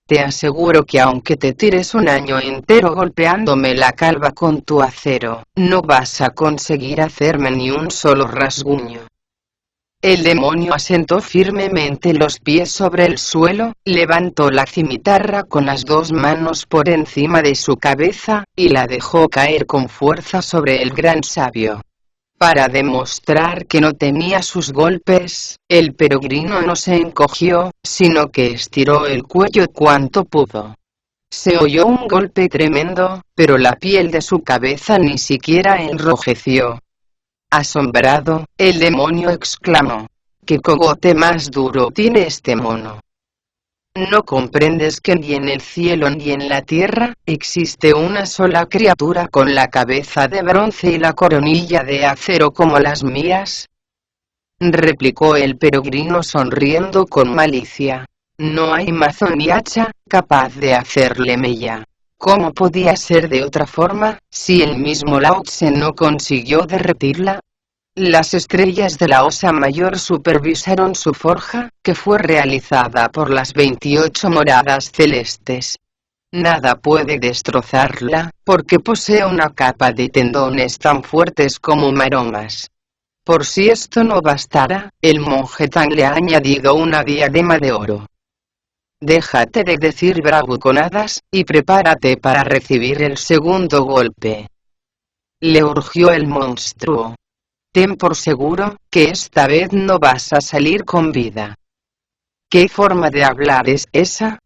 Te aseguro que aunque te tires un año entero golpeándome la calva con tu acero, no vas a conseguir hacerme ni un solo rasguño. El demonio asentó firmemente los pies sobre el suelo, levantó la cimitarra con las 2 manos por encima de su cabeza, y la dejó caer con fuerza sobre el gran sabio. Para demostrar que no temía sus golpes, el peregrino no se encogió, sino que estiró el cuello cuanto pudo. Se oyó un golpe tremendo, pero la piel de su cabeza ni siquiera enrojeció. Asombrado, el demonio exclamó: ¿qué cogote más duro tiene este mono? ¿No comprendes que ni en el cielo ni en la tierra existe una sola criatura con la cabeza de bronce y la coronilla de acero como las mías? Replicó el peregrino sonriendo con malicia. No hay mazo ni hacha capaz de hacerle mella. ¿Cómo podía ser de otra forma, si el mismo Lao Tse no consiguió derretirla? Las estrellas de la Osa Mayor supervisaron su forja, que fue realizada por las 28 moradas celestes. Nada puede destrozarla, porque posee una capa de tendones tan fuertes como maromas. Por si esto no bastara, el monje Tang le ha añadido una diadema de oro. Déjate de decir bravuconadas, y prepárate para recibir el segundo golpe. Le urgió el monstruo. Ten por seguro, que esta vez no vas a salir con vida. ¿Qué forma de hablar es esa?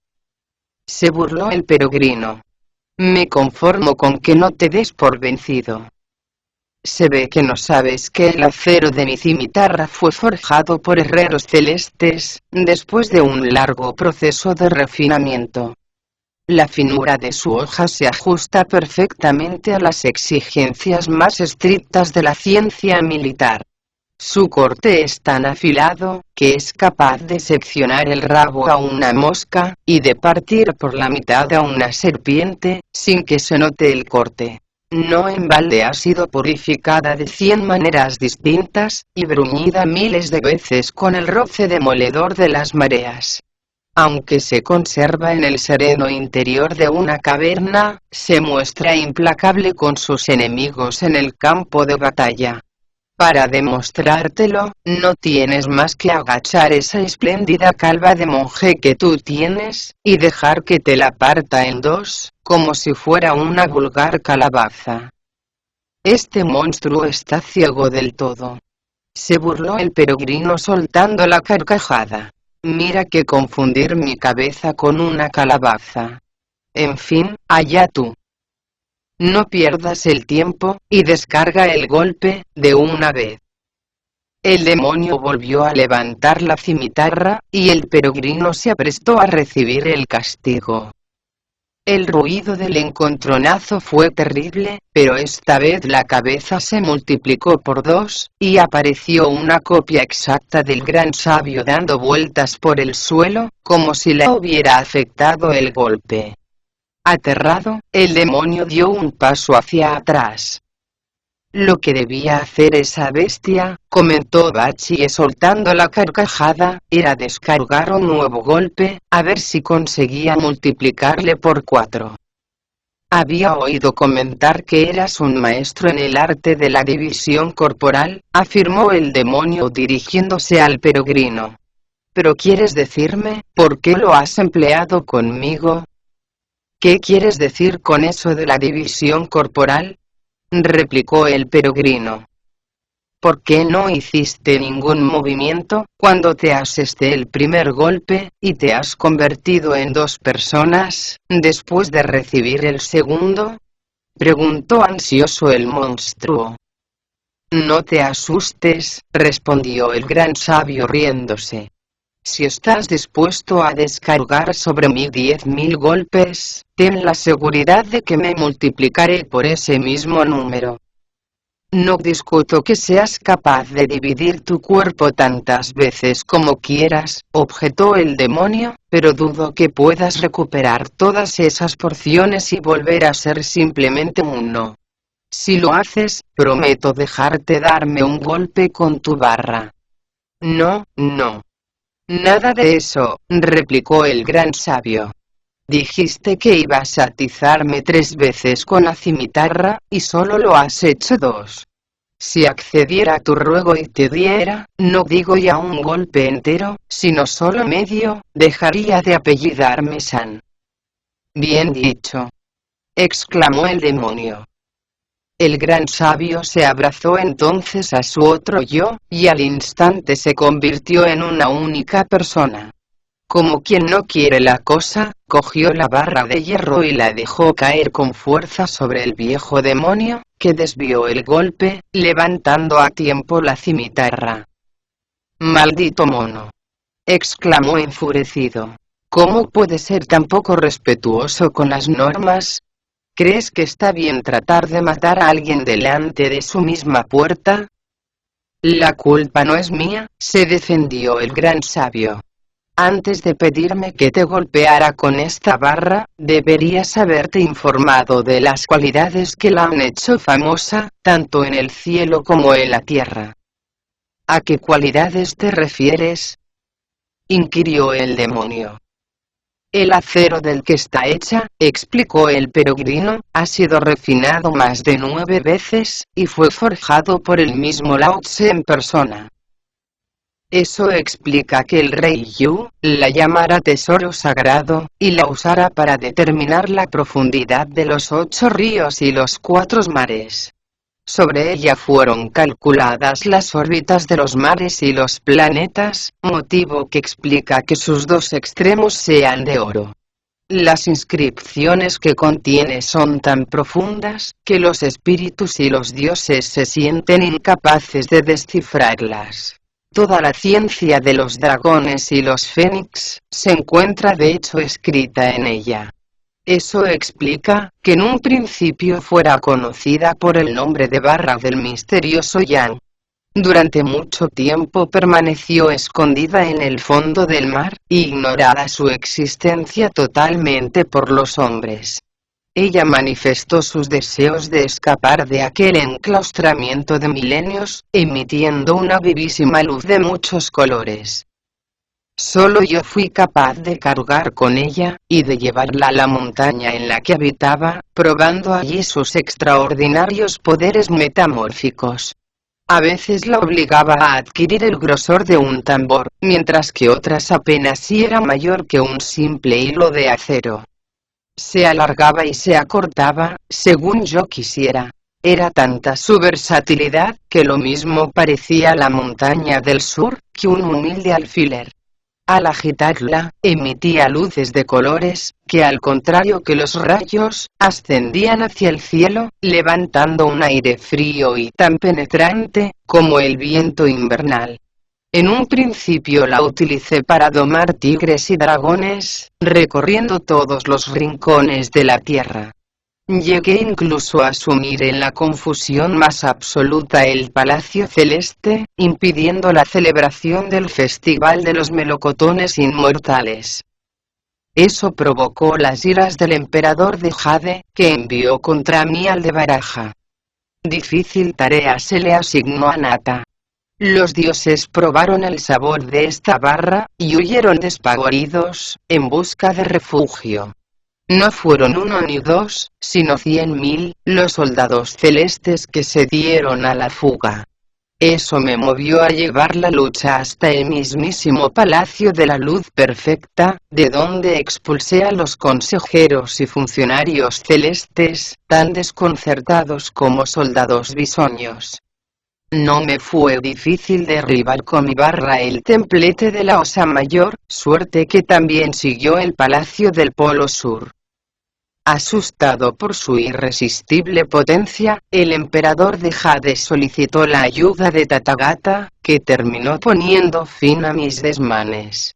Se burló el peregrino. Me conformo con que no te des por vencido. Se ve que no sabes que el acero de mi cimitarra fue forjado por herreros celestes, después de un largo proceso de refinamiento. La finura de su hoja se ajusta perfectamente a las exigencias más estrictas de la ciencia militar. Su corte es tan afilado, que es capaz de seccionar el rabo a una mosca, y de partir por la mitad a una serpiente, sin que se note el corte. No en balde ha sido purificada de 100 maneras distintas, y bruñida miles de veces con el roce demoledor de las mareas. Aunque se conserva en el sereno interior de una caverna, se muestra implacable con sus enemigos en el campo de batalla. Para demostrártelo, no tienes más que agachar esa espléndida calva de monje que tú tienes, y dejar que te la parta en 2, como si fuera una vulgar calabaza. Este monstruo está ciego del todo. Se burló el peregrino soltando la carcajada. Mira que confundir mi cabeza con una calabaza. En fin, allá tú. No pierdas el tiempo, y descarga el golpe, de una vez. El demonio volvió a levantar la cimitarra, y el peregrino se aprestó a recibir el castigo. El ruido del encontronazo fue terrible, pero esta vez la cabeza se multiplicó por 2, y apareció una copia exacta del gran sabio dando vueltas por el suelo, como si la hubiera afectado el golpe. Aterrado, el demonio dio un paso hacia atrás. Lo que debía hacer esa bestia, comentó Bachie soltando la carcajada, era descargar un nuevo golpe, a ver si conseguía multiplicarle por 4. Había oído comentar que eras un maestro en el arte de la división corporal, afirmó el demonio dirigiéndose al peregrino. ¿Pero quieres decirme, por qué lo has empleado conmigo? ¿Qué quieres decir con eso de la división corporal? Replicó el peregrino. ¿Por qué no hiciste ningún movimiento, cuando te asesté el primer golpe, y te has convertido en dos personas, después de recibir el segundo? Preguntó ansioso el monstruo. No te asustes, respondió el gran sabio riéndose. Si estás dispuesto a descargar sobre mí 10.000 golpes, ten la seguridad de que me multiplicaré por ese mismo número. No discuto que seas capaz de dividir tu cuerpo tantas veces como quieras, objetó el demonio, pero dudo que puedas recuperar todas esas porciones y volver a ser simplemente uno. Si lo haces, prometo dejarte darme un golpe con tu barra. No, no. Nada de eso, replicó el gran sabio. Dijiste que ibas a atizarme 3 veces con la cimitarra, y solo lo has hecho 2. Si accediera a tu ruego y te diera, no digo ya un golpe entero, sino solo medio, dejaría de apellidarme San. Bien dicho, exclamó el demonio. El gran sabio se abrazó entonces a su otro yo, y al instante se convirtió en una única persona. Como quien no quiere la cosa, cogió la barra de hierro y la dejó caer con fuerza sobre el viejo demonio, que desvió el golpe, levantando a tiempo la cimitarra. «¡Maldito mono!», exclamó enfurecido. «¿Cómo puede ser tan poco respetuoso con las normas? ¿Crees que está bien tratar de matar a alguien delante de su misma puerta?» «La culpa no es mía», se defendió el gran sabio. «Antes de pedirme que te golpeara con esta barra, deberías haberte informado de las cualidades que la han hecho famosa, tanto en el cielo como en la tierra». «¿A qué cualidades te refieres?», inquirió el demonio. «El acero del que está hecha», explicó el peregrino, «ha sido refinado más de 9 veces, y fue forjado por el mismo Lao Tse en persona. Eso explica que el rey Yu la llamara tesoro sagrado, y la usara para determinar la profundidad de los 8 ríos y los 4 mares. Sobre ella fueron calculadas las órbitas de los mares y los planetas, motivo que explica que sus 2 extremos sean de oro. Las inscripciones que contiene son tan profundas, que los espíritus y los dioses se sienten incapaces de descifrarlas. Toda la ciencia de los dragones y los fénix se encuentra de hecho escrita en ella. Eso explica que en un principio fuera conocida por el nombre de barra del misterioso Yang. Durante mucho tiempo permaneció escondida en el fondo del mar, ignorada su existencia totalmente por los hombres. Ella manifestó sus deseos de escapar de aquel enclaustramiento de milenios, emitiendo una vivísima luz de muchos colores. Solo yo fui capaz de cargar con ella, y de llevarla a la montaña en la que habitaba, probando allí sus extraordinarios poderes metamórficos. A veces la obligaba a adquirir el grosor de un tambor, mientras que otras apenas si era mayor que un simple hilo de acero. Se alargaba y se acortaba, según yo quisiera. Era tanta su versatilidad, que lo mismo parecía la montaña del sur, que un humilde alfiler. Al agitarla, emitía luces de colores, que al contrario que los rayos, ascendían hacia el cielo, levantando un aire frío y tan penetrante, como el viento invernal. En un principio la utilicé para domar tigres y dragones, recorriendo todos los rincones de la tierra. Llegué incluso a sumir en la confusión más absoluta el Palacio Celeste, impidiendo la celebración del Festival de los Melocotones Inmortales. Eso provocó las iras del emperador de Jade, que envió contra mí al de Baraja. Difícil tarea se le asignó a Nata. Los dioses probaron el sabor de esta barra, y huyeron despavoridos, en busca de refugio. No fueron 1 ni 2, sino 100.000, los soldados celestes que se dieron a la fuga. Eso me movió a llevar la lucha hasta el mismísimo Palacio de la Luz Perfecta, de donde expulsé a los consejeros y funcionarios celestes, tan desconcertados como soldados bisoños. No me fue difícil derribar con mi barra el templete de la Osa Mayor, suerte que también siguió el Palacio del Polo Sur. Asustado por su irresistible potencia, el emperador de Hades solicitó la ayuda de Tathagata, que terminó poniendo fin a mis desmanes.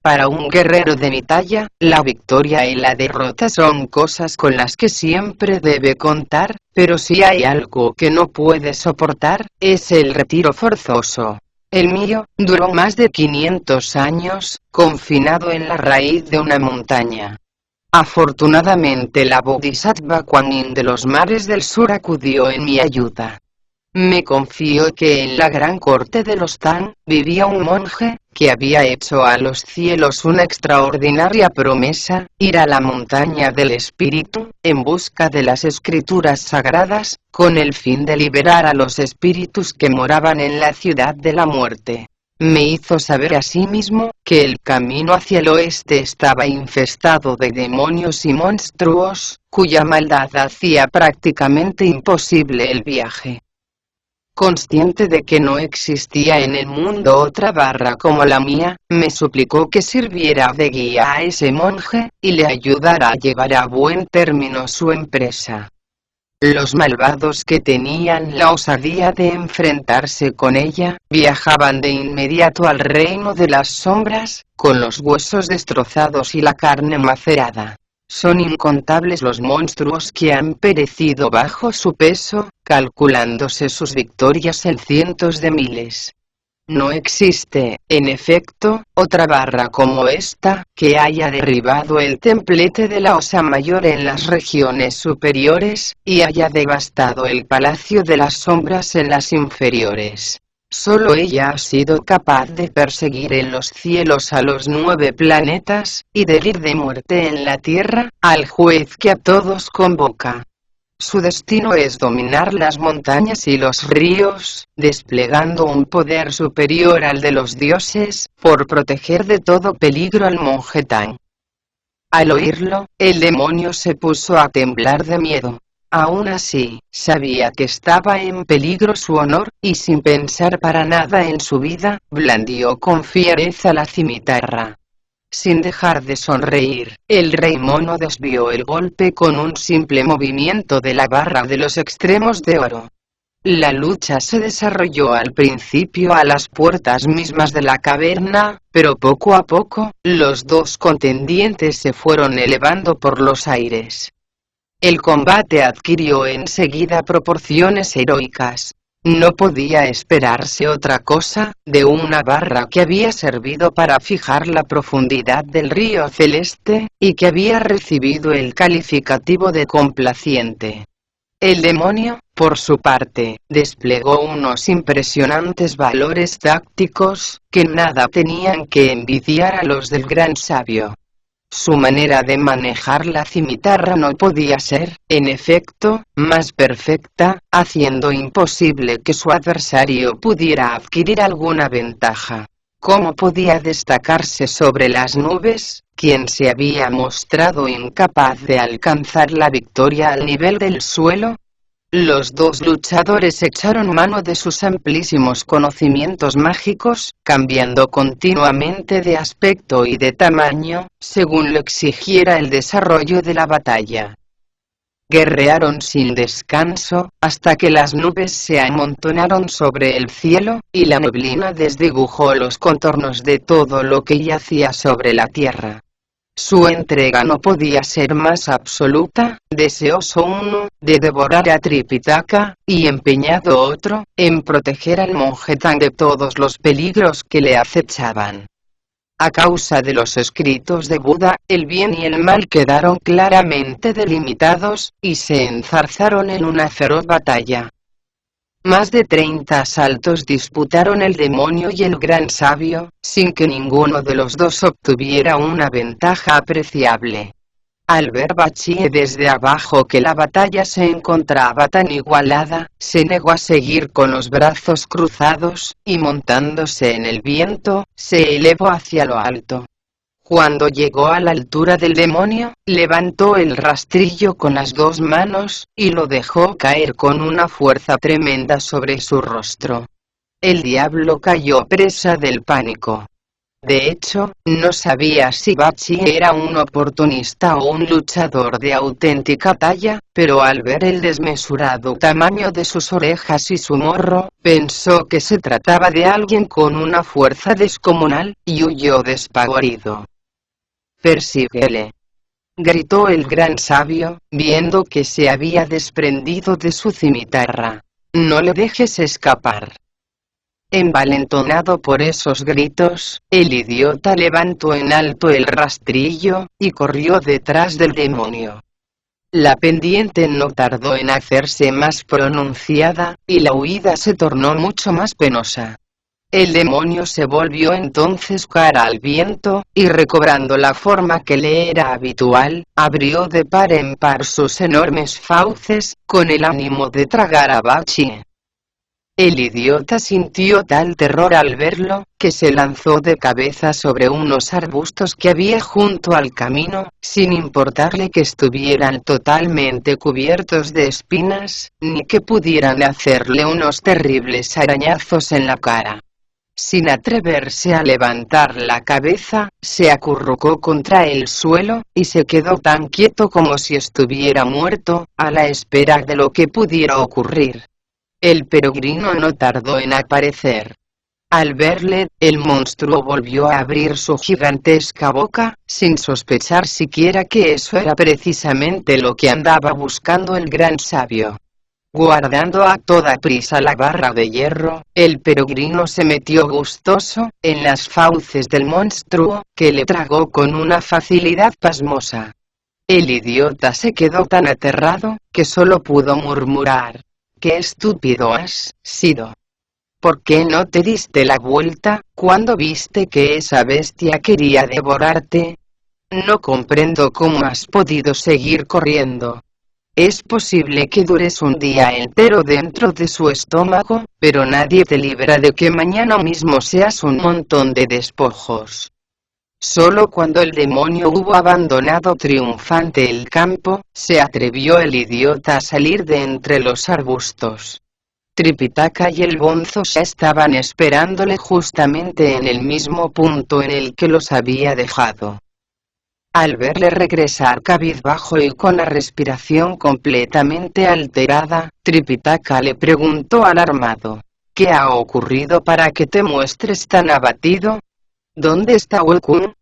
Para un guerrero de mi talla, la victoria y la derrota son cosas con las que siempre debe contar, pero si hay algo que no puede soportar, es el retiro forzoso. El mío duró más de 500 años, confinado en la raíz de una montaña. Afortunadamente la Bodhisattva Kuan Yin de los mares del sur acudió en mi ayuda. Me confió que en la gran corte de los Tang, vivía un monje, que había hecho a los cielos una extraordinaria promesa, ir a la montaña del espíritu, en busca de las escrituras sagradas, con el fin de liberar a los espíritus que moraban en la ciudad de la muerte. Me hizo saber asimismo, que el camino hacia el oeste estaba infestado de demonios y monstruos, cuya maldad hacía prácticamente imposible el viaje. Consciente de que no existía en el mundo otra barra como la mía, me suplicó que sirviera de guía a ese monje, y le ayudara a llevar a buen término su empresa. Los malvados que tenían la osadía de enfrentarse con ella, viajaban de inmediato al reino de las sombras, con los huesos destrozados y la carne macerada. Son incontables los monstruos que han perecido bajo su peso, calculándose sus victorias en cientos de miles. No existe, en efecto, otra barra como esta, que haya derribado el templete de la Osa Mayor en las regiones superiores, y haya devastado el Palacio de las Sombras en las inferiores. Solo ella ha sido capaz de perseguir en los cielos a los 9 planetas, y de herir de muerte en la tierra, al juez que a todos convoca. Su destino es dominar las montañas y los ríos, desplegando un poder superior al de los dioses, por proteger de todo peligro al monje Tang. Al oírlo, el demonio se puso a temblar de miedo. Aún así, sabía que estaba en peligro su honor, y sin pensar para nada en su vida, blandió con fiereza la cimitarra. Sin dejar de sonreír, el rey mono desvió el golpe con un simple movimiento de la barra de los extremos de oro. La lucha se desarrolló al principio a las puertas mismas de la caverna, pero poco a poco, los dos contendientes se fueron elevando por los aires. El combate adquirió enseguida proporciones heroicas. No podía esperarse otra cosa, de una barra que había servido para fijar la profundidad del río celeste, y que había recibido el calificativo de complaciente. El demonio, por su parte, desplegó unos impresionantes valores tácticos, que nada tenían que envidiar a los del gran sabio. Su manera de manejar la cimitarra no podía ser, en efecto, más perfecta, haciendo imposible que su adversario pudiera adquirir alguna ventaja. ¿Cómo podía destacarse sobre las nubes, quien se había mostrado incapaz de alcanzar la victoria al nivel del suelo? Los dos luchadores echaron mano de sus amplísimos conocimientos mágicos, cambiando continuamente de aspecto y de tamaño, según lo exigiera el desarrollo de la batalla. Guerrearon sin descanso, hasta que las nubes se amontonaron sobre el cielo, y la neblina desdibujó los contornos de todo lo que yacía sobre la tierra. Su entrega no podía ser más absoluta, deseoso uno, de devorar a Tripitaka, y empeñado otro, en proteger al monje Tang de todos los peligros que le acechaban. A causa de los escritos de Buda, el bien y el mal quedaron claramente delimitados, y se enzarzaron en una feroz batalla. Más de 30 asaltos disputaron el demonio y el gran sabio, sin que ninguno de los dos obtuviera una ventaja apreciable. Al ver Bachie desde abajo que la batalla se encontraba tan igualada, se negó a seguir con los brazos cruzados, y montándose en el viento, se elevó hacia lo alto. Cuando llegó a la altura del demonio, levantó el rastrillo con las dos manos, y lo dejó caer con una fuerza tremenda sobre su rostro. El diablo cayó presa del pánico. De hecho, no sabía si Bachie era un oportunista o un luchador de auténtica talla, pero al ver el desmesurado tamaño de sus orejas y su morro, pensó que se trataba de alguien con una fuerza descomunal, y huyó despavorido. «Persíguele», gritó el gran sabio, viendo que se había desprendido de su cimitarra. «No le dejes escapar». Envalentonado por esos gritos, el idiota levantó en alto el rastrillo, y corrió detrás del demonio. La pendiente no tardó en hacerse más pronunciada, y la huida se tornó mucho más penosa. El demonio se volvió entonces cara al viento, y recobrando la forma que le era habitual, abrió de par en par sus enormes fauces, con el ánimo de tragar a Bachie. El idiota sintió tal terror al verlo, que se lanzó de cabeza sobre unos arbustos que había junto al camino, sin importarle que estuvieran totalmente cubiertos de espinas, ni que pudieran hacerle unos terribles arañazos en la cara. Sin atreverse a levantar la cabeza, se acurrucó contra el suelo, y se quedó tan quieto como si estuviera muerto, a la espera de lo que pudiera ocurrir. El peregrino no tardó en aparecer. Al verle, el monstruo volvió a abrir su gigantesca boca, sin sospechar siquiera que eso era precisamente lo que andaba buscando el gran sabio. Guardando a toda prisa la barra de hierro, el peregrino se metió gustoso en las fauces del monstruo, que le tragó con una facilidad pasmosa. El idiota se quedó tan aterrado, que solo pudo murmurar: «¡Qué estúpido has sido! ¿Por qué no te diste la vuelta, cuando viste que esa bestia quería devorarte? No comprendo cómo has podido seguir corriendo. Es posible que dures un día entero dentro de su estómago, pero nadie te libra de que mañana mismo seas un montón de despojos». Solo cuando el demonio hubo abandonado triunfante el campo, se atrevió el idiota a salir de entre los arbustos. Tripitaka y el bonzo ya estaban esperándole justamente en el mismo punto en el que los había dejado. Al verle regresar cabizbajo y con la respiración completamente alterada, Tripitaka le preguntó alarmado: «¿Qué ha ocurrido para que te muestres tan abatido? ¿Dónde está Wukun?»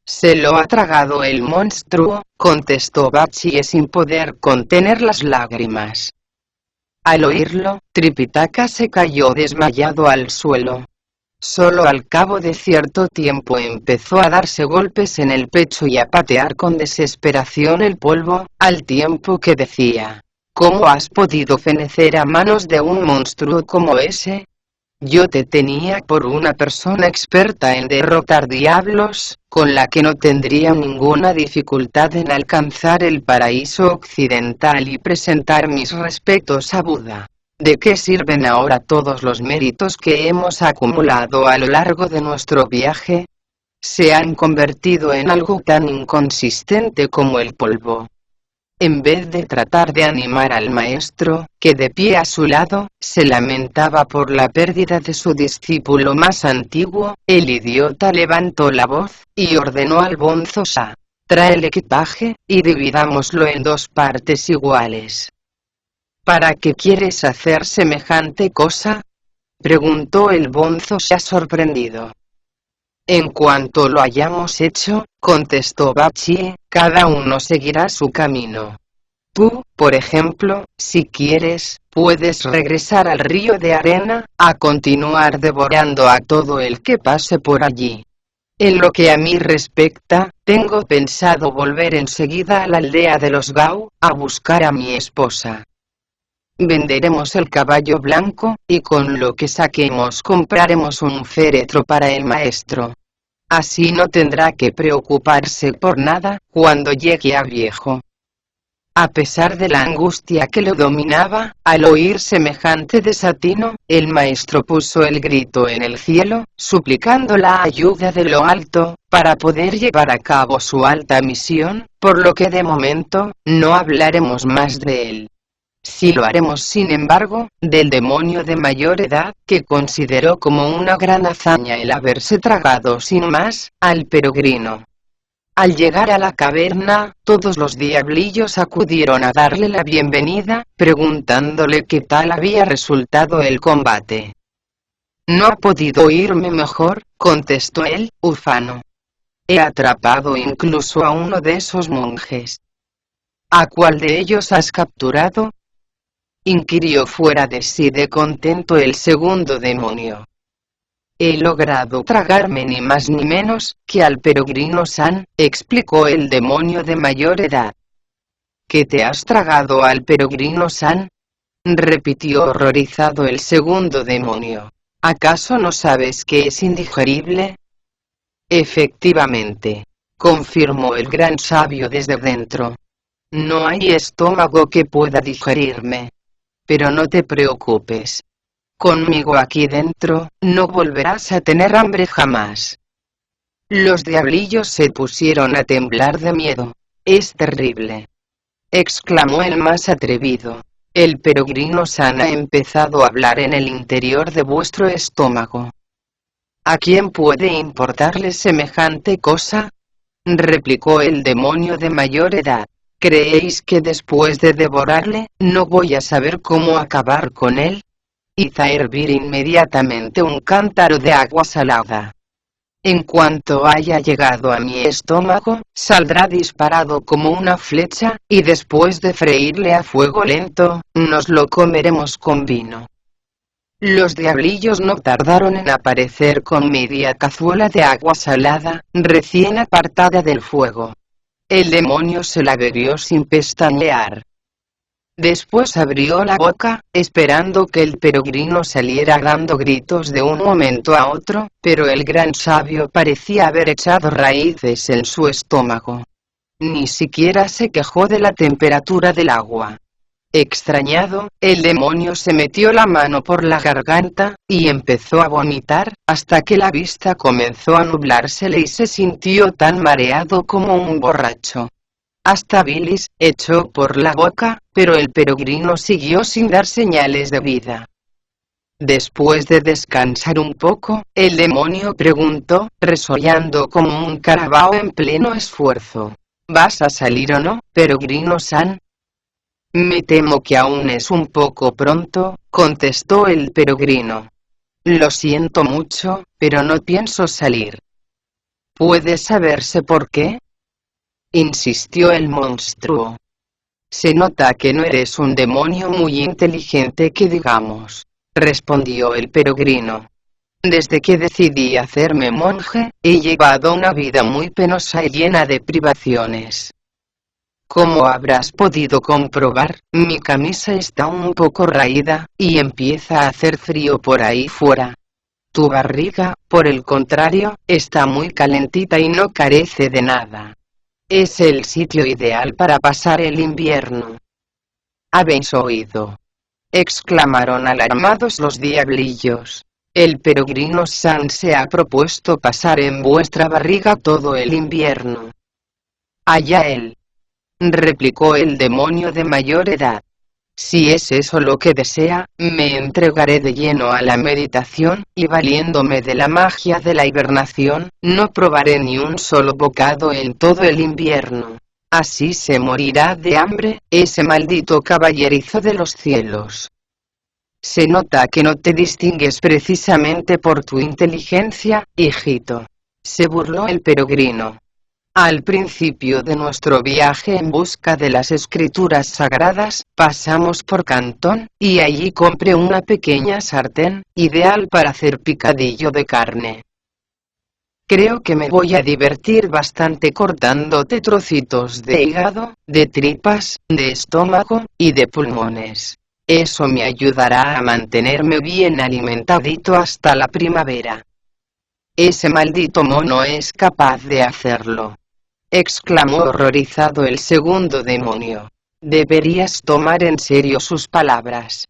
«Se lo ha tragado el monstruo», contestó Bachie sin poder contener las lágrimas. Al oírlo, Tripitaka se cayó desmayado al suelo. Solo al cabo de cierto tiempo empezó a darse golpes en el pecho y a patear con desesperación el polvo, al tiempo que decía: «¿Cómo has podido fenecer a manos de un monstruo como ese? Yo te tenía por una persona experta en derrotar diablos, con la que no tendría ninguna dificultad en alcanzar el paraíso occidental y presentar mis respetos a Buda. ¿De qué sirven ahora todos los méritos que hemos acumulado a lo largo de nuestro viaje? Se han convertido en algo tan inconsistente como el polvo». En vez de tratar de animar al maestro, que de pie a su lado, se lamentaba por la pérdida de su discípulo más antiguo, el idiota levantó la voz, y ordenó al bonzo: «Trae el equipaje, y dividámoslo en dos partes iguales». «¿Para qué quieres hacer semejante cosa?», preguntó el bonzo sorprendido. «En cuanto lo hayamos hecho», contestó Bachie, «cada uno seguirá su camino. Tú, por ejemplo, si quieres, puedes regresar al río de arena, a continuar devorando a todo el que pase por allí. En lo que a mí respecta, tengo pensado volver enseguida a la aldea de los Gao, a buscar a mi esposa. Venderemos el caballo blanco, y con lo que saquemos compraremos un féretro para el maestro. Así no tendrá que preocuparse por nada cuando llegue a viejo. A pesar de la angustia que lo dominaba, al oír semejante desatino, el maestro puso el grito en el cielo, suplicando la ayuda de lo alto, para poder llevar a cabo su alta misión, por lo que de momento, no hablaremos más de él. Sí lo haremos sin embargo, del demonio de mayor edad, que consideró como una gran hazaña el haberse tragado sin más, al peregrino. Al llegar a la caverna, todos los diablillos acudieron a darle la bienvenida, preguntándole qué tal había resultado el combate. No ha podido oírme mejor, contestó él, ufano. He atrapado incluso a uno de esos monjes. ¿A cuál de ellos has capturado?, inquirió fuera de sí de contento el segundo demonio. He logrado tragarme ni más ni menos que al peregrino San, explicó el demonio de mayor edad. ¿Que te has tragado al peregrino San?, repitió horrorizado el segundo demonio. ¿Acaso no sabes que es indigerible? Efectivamente, confirmó el gran sabio desde dentro. No hay estómago que pueda digerirme. Pero no te preocupes. Conmigo aquí dentro, no volverás a tener hambre jamás. Los diablillos se pusieron a temblar de miedo. Es terrible, exclamó el más atrevido. El peregrino San ha empezado a hablar en el interior de vuestro estómago. ¿A quién puede importarle semejante cosa?, replicó el demonio de mayor edad. ¿Creéis que después de devorarle, no voy a saber cómo acabar con él? Hizo hervir inmediatamente un cántaro de agua salada. En cuanto haya llegado a mi estómago, saldrá disparado como una flecha, y después de freírle a fuego lento, nos lo comeremos con vino. Los diablillos no tardaron en aparecer con media cazuela de agua salada, recién apartada del fuego. El demonio se la bebió sin pestañear. Después abrió la boca, esperando que el peregrino saliera dando gritos de un momento a otro, pero el gran sabio parecía haber echado raíces en su estómago. Ni siquiera se quejó de la temperatura del agua. Extrañado, el demonio se metió la mano por la garganta, y empezó a vomitar, hasta que la vista comenzó a nublársele y se sintió tan mareado como un borracho. Hasta bilis echó por la boca, pero el peregrino siguió sin dar señales de vida. Después de descansar un poco, el demonio preguntó, resollando como un carabao en pleno esfuerzo: ¿vas a salir o no, peregrino San? Me temo que aún es un poco pronto, contestó el peregrino. Lo siento mucho, pero no pienso salir. ¿Puede saberse por qué?, insistió el monstruo. Se nota que no eres un demonio muy inteligente que digamos, respondió el peregrino. Desde que decidí hacerme monje, he llevado una vida muy penosa y llena de privaciones. Como habrás podido comprobar, mi camisa está un poco raída, y empieza a hacer frío por ahí fuera. Tu barriga, por el contrario, está muy calentita y no carece de nada. Es el sitio ideal para pasar el invierno. ¿Habéis oído?, exclamaron alarmados los diablillos. El peregrino San se ha propuesto pasar en vuestra barriga todo el invierno. Allá él, replicó el demonio de mayor edad. Si es eso lo que desea, me entregaré de lleno a la meditación, y valiéndome de la magia de la hibernación, no probaré ni un solo bocado en todo el invierno. Así se morirá de hambre, ese maldito caballerizo de los cielos. Se nota que no te distingues precisamente por tu inteligencia, hijito, se burló el peregrino. Al principio de nuestro viaje en busca de las escrituras sagradas, pasamos por Cantón, y allí compré una pequeña sartén, ideal para hacer picadillo de carne. Creo que me voy a divertir bastante cortándote trocitos de hígado, de tripas, de estómago, y de pulmones. Eso me ayudará a mantenerme bien alimentadito hasta la primavera. Ese maldito mono es capaz de hacerlo, exclamó horrorizado el segundo demonio. Deberías tomar en serio sus palabras.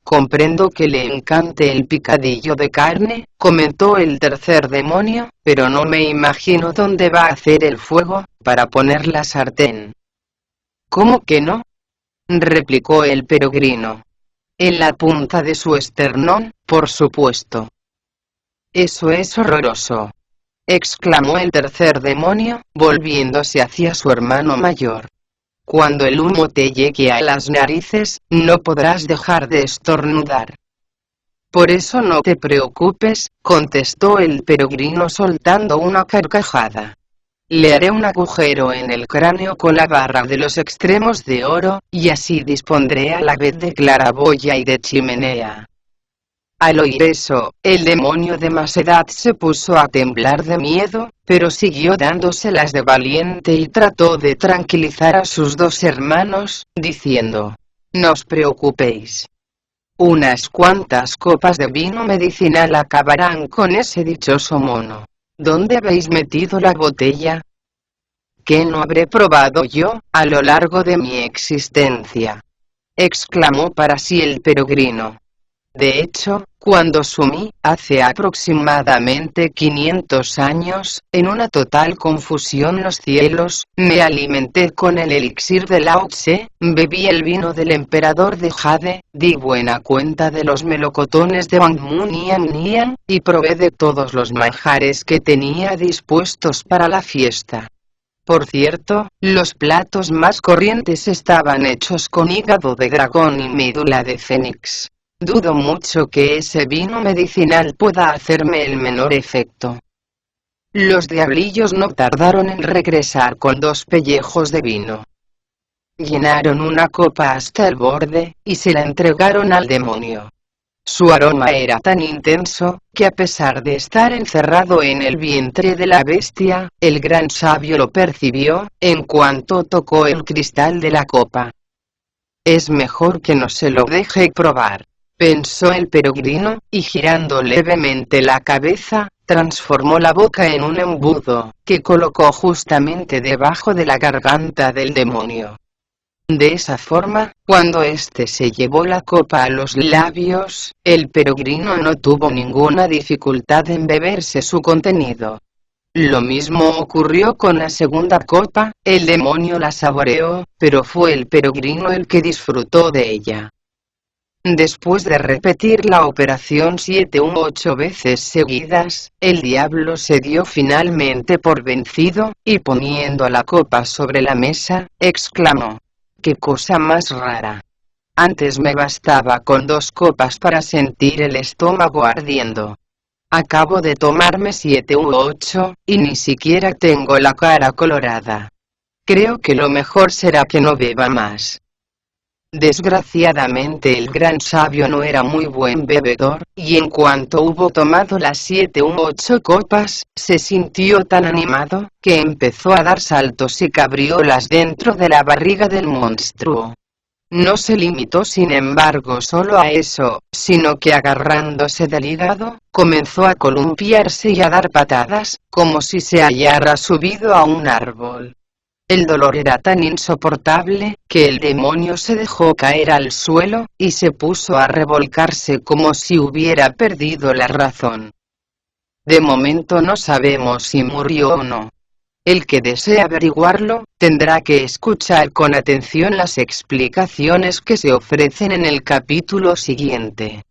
Comprendo que le encante el picadillo de carne, comentó el tercer demonio, pero no me imagino dónde va a hacer el fuego, para poner la sartén. ¿Cómo que no?, replicó el peregrino. En la punta de su esternón, por supuesto. Eso es horroroso, exclamó el tercer demonio, volviéndose hacia su hermano mayor. Cuando el humo te llegue a las narices, no podrás dejar de estornudar. Por eso no te preocupes, contestó el peregrino soltando una carcajada. Le haré un agujero en el cráneo con la barra de los extremos de oro, y así dispondré a la vez de claraboya y de chimenea. Al oír eso, el demonio de más edad se puso a temblar de miedo, pero siguió dándoselas de valiente y trató de tranquilizar a sus dos hermanos, diciendo: no os preocupéis. Unas cuantas copas de vino medicinal acabarán con ese dichoso mono. ¿Dónde habéis metido la botella? ¿Qué no habré probado yo, a lo largo de mi existencia?, exclamó para sí el peregrino. De hecho, cuando sumí, hace aproximadamente 500 años, en una total confusión los cielos, me alimenté con el elixir de Lao Tse, bebí el vino del emperador de Jade, di buena cuenta de los melocotones de Wang Mu Nian, y probé de todos los manjares que tenía dispuestos para la fiesta. Por cierto, los platos más corrientes estaban hechos con hígado de dragón y médula de fénix. Dudo mucho que ese vino medicinal pueda hacerme el menor efecto. Los diablillos no tardaron en regresar con 2 pellejos de vino. Llenaron una copa hasta el borde, y se la entregaron al demonio. Su aroma era tan intenso, que a pesar de estar encerrado en el vientre de la bestia, el gran sabio lo percibió, en cuanto tocó el cristal de la copa. Es mejor que no se lo deje probar, pensó el peregrino, y girando levemente la cabeza, transformó la boca en un embudo, que colocó justamente debajo de la garganta del demonio. De esa forma, cuando éste se llevó la copa a los labios, el peregrino no tuvo ninguna dificultad en beberse su contenido. Lo mismo ocurrió con la segunda copa, el demonio la saboreó, pero fue el peregrino el que disfrutó de ella. Después de repetir la operación 7 u 8 veces seguidas, el diablo se dio finalmente por vencido, y poniendo la copa sobre la mesa, exclamó: ¡qué cosa más rara! Antes me bastaba con 2 copas para sentir el estómago ardiendo. Acabo de tomarme 7 u 8, y ni siquiera tengo la cara colorada. Creo que lo mejor será que no beba más. Desgraciadamente el gran sabio no era muy buen bebedor, y en cuanto hubo tomado las 7 u 8 copas, se sintió tan animado, que empezó a dar saltos y cabriolas dentro de la barriga del monstruo. No se limitó sin embargo solo a eso, sino que agarrándose del hígado, comenzó a columpiarse y a dar patadas, como si se hallara subido a un árbol. El dolor era tan insoportable, que el demonio se dejó caer al suelo, y se puso a revolcarse como si hubiera perdido la razón. De momento no sabemos si murió o no. El que desee averiguarlo, tendrá que escuchar con atención las explicaciones que se ofrecen en el capítulo siguiente.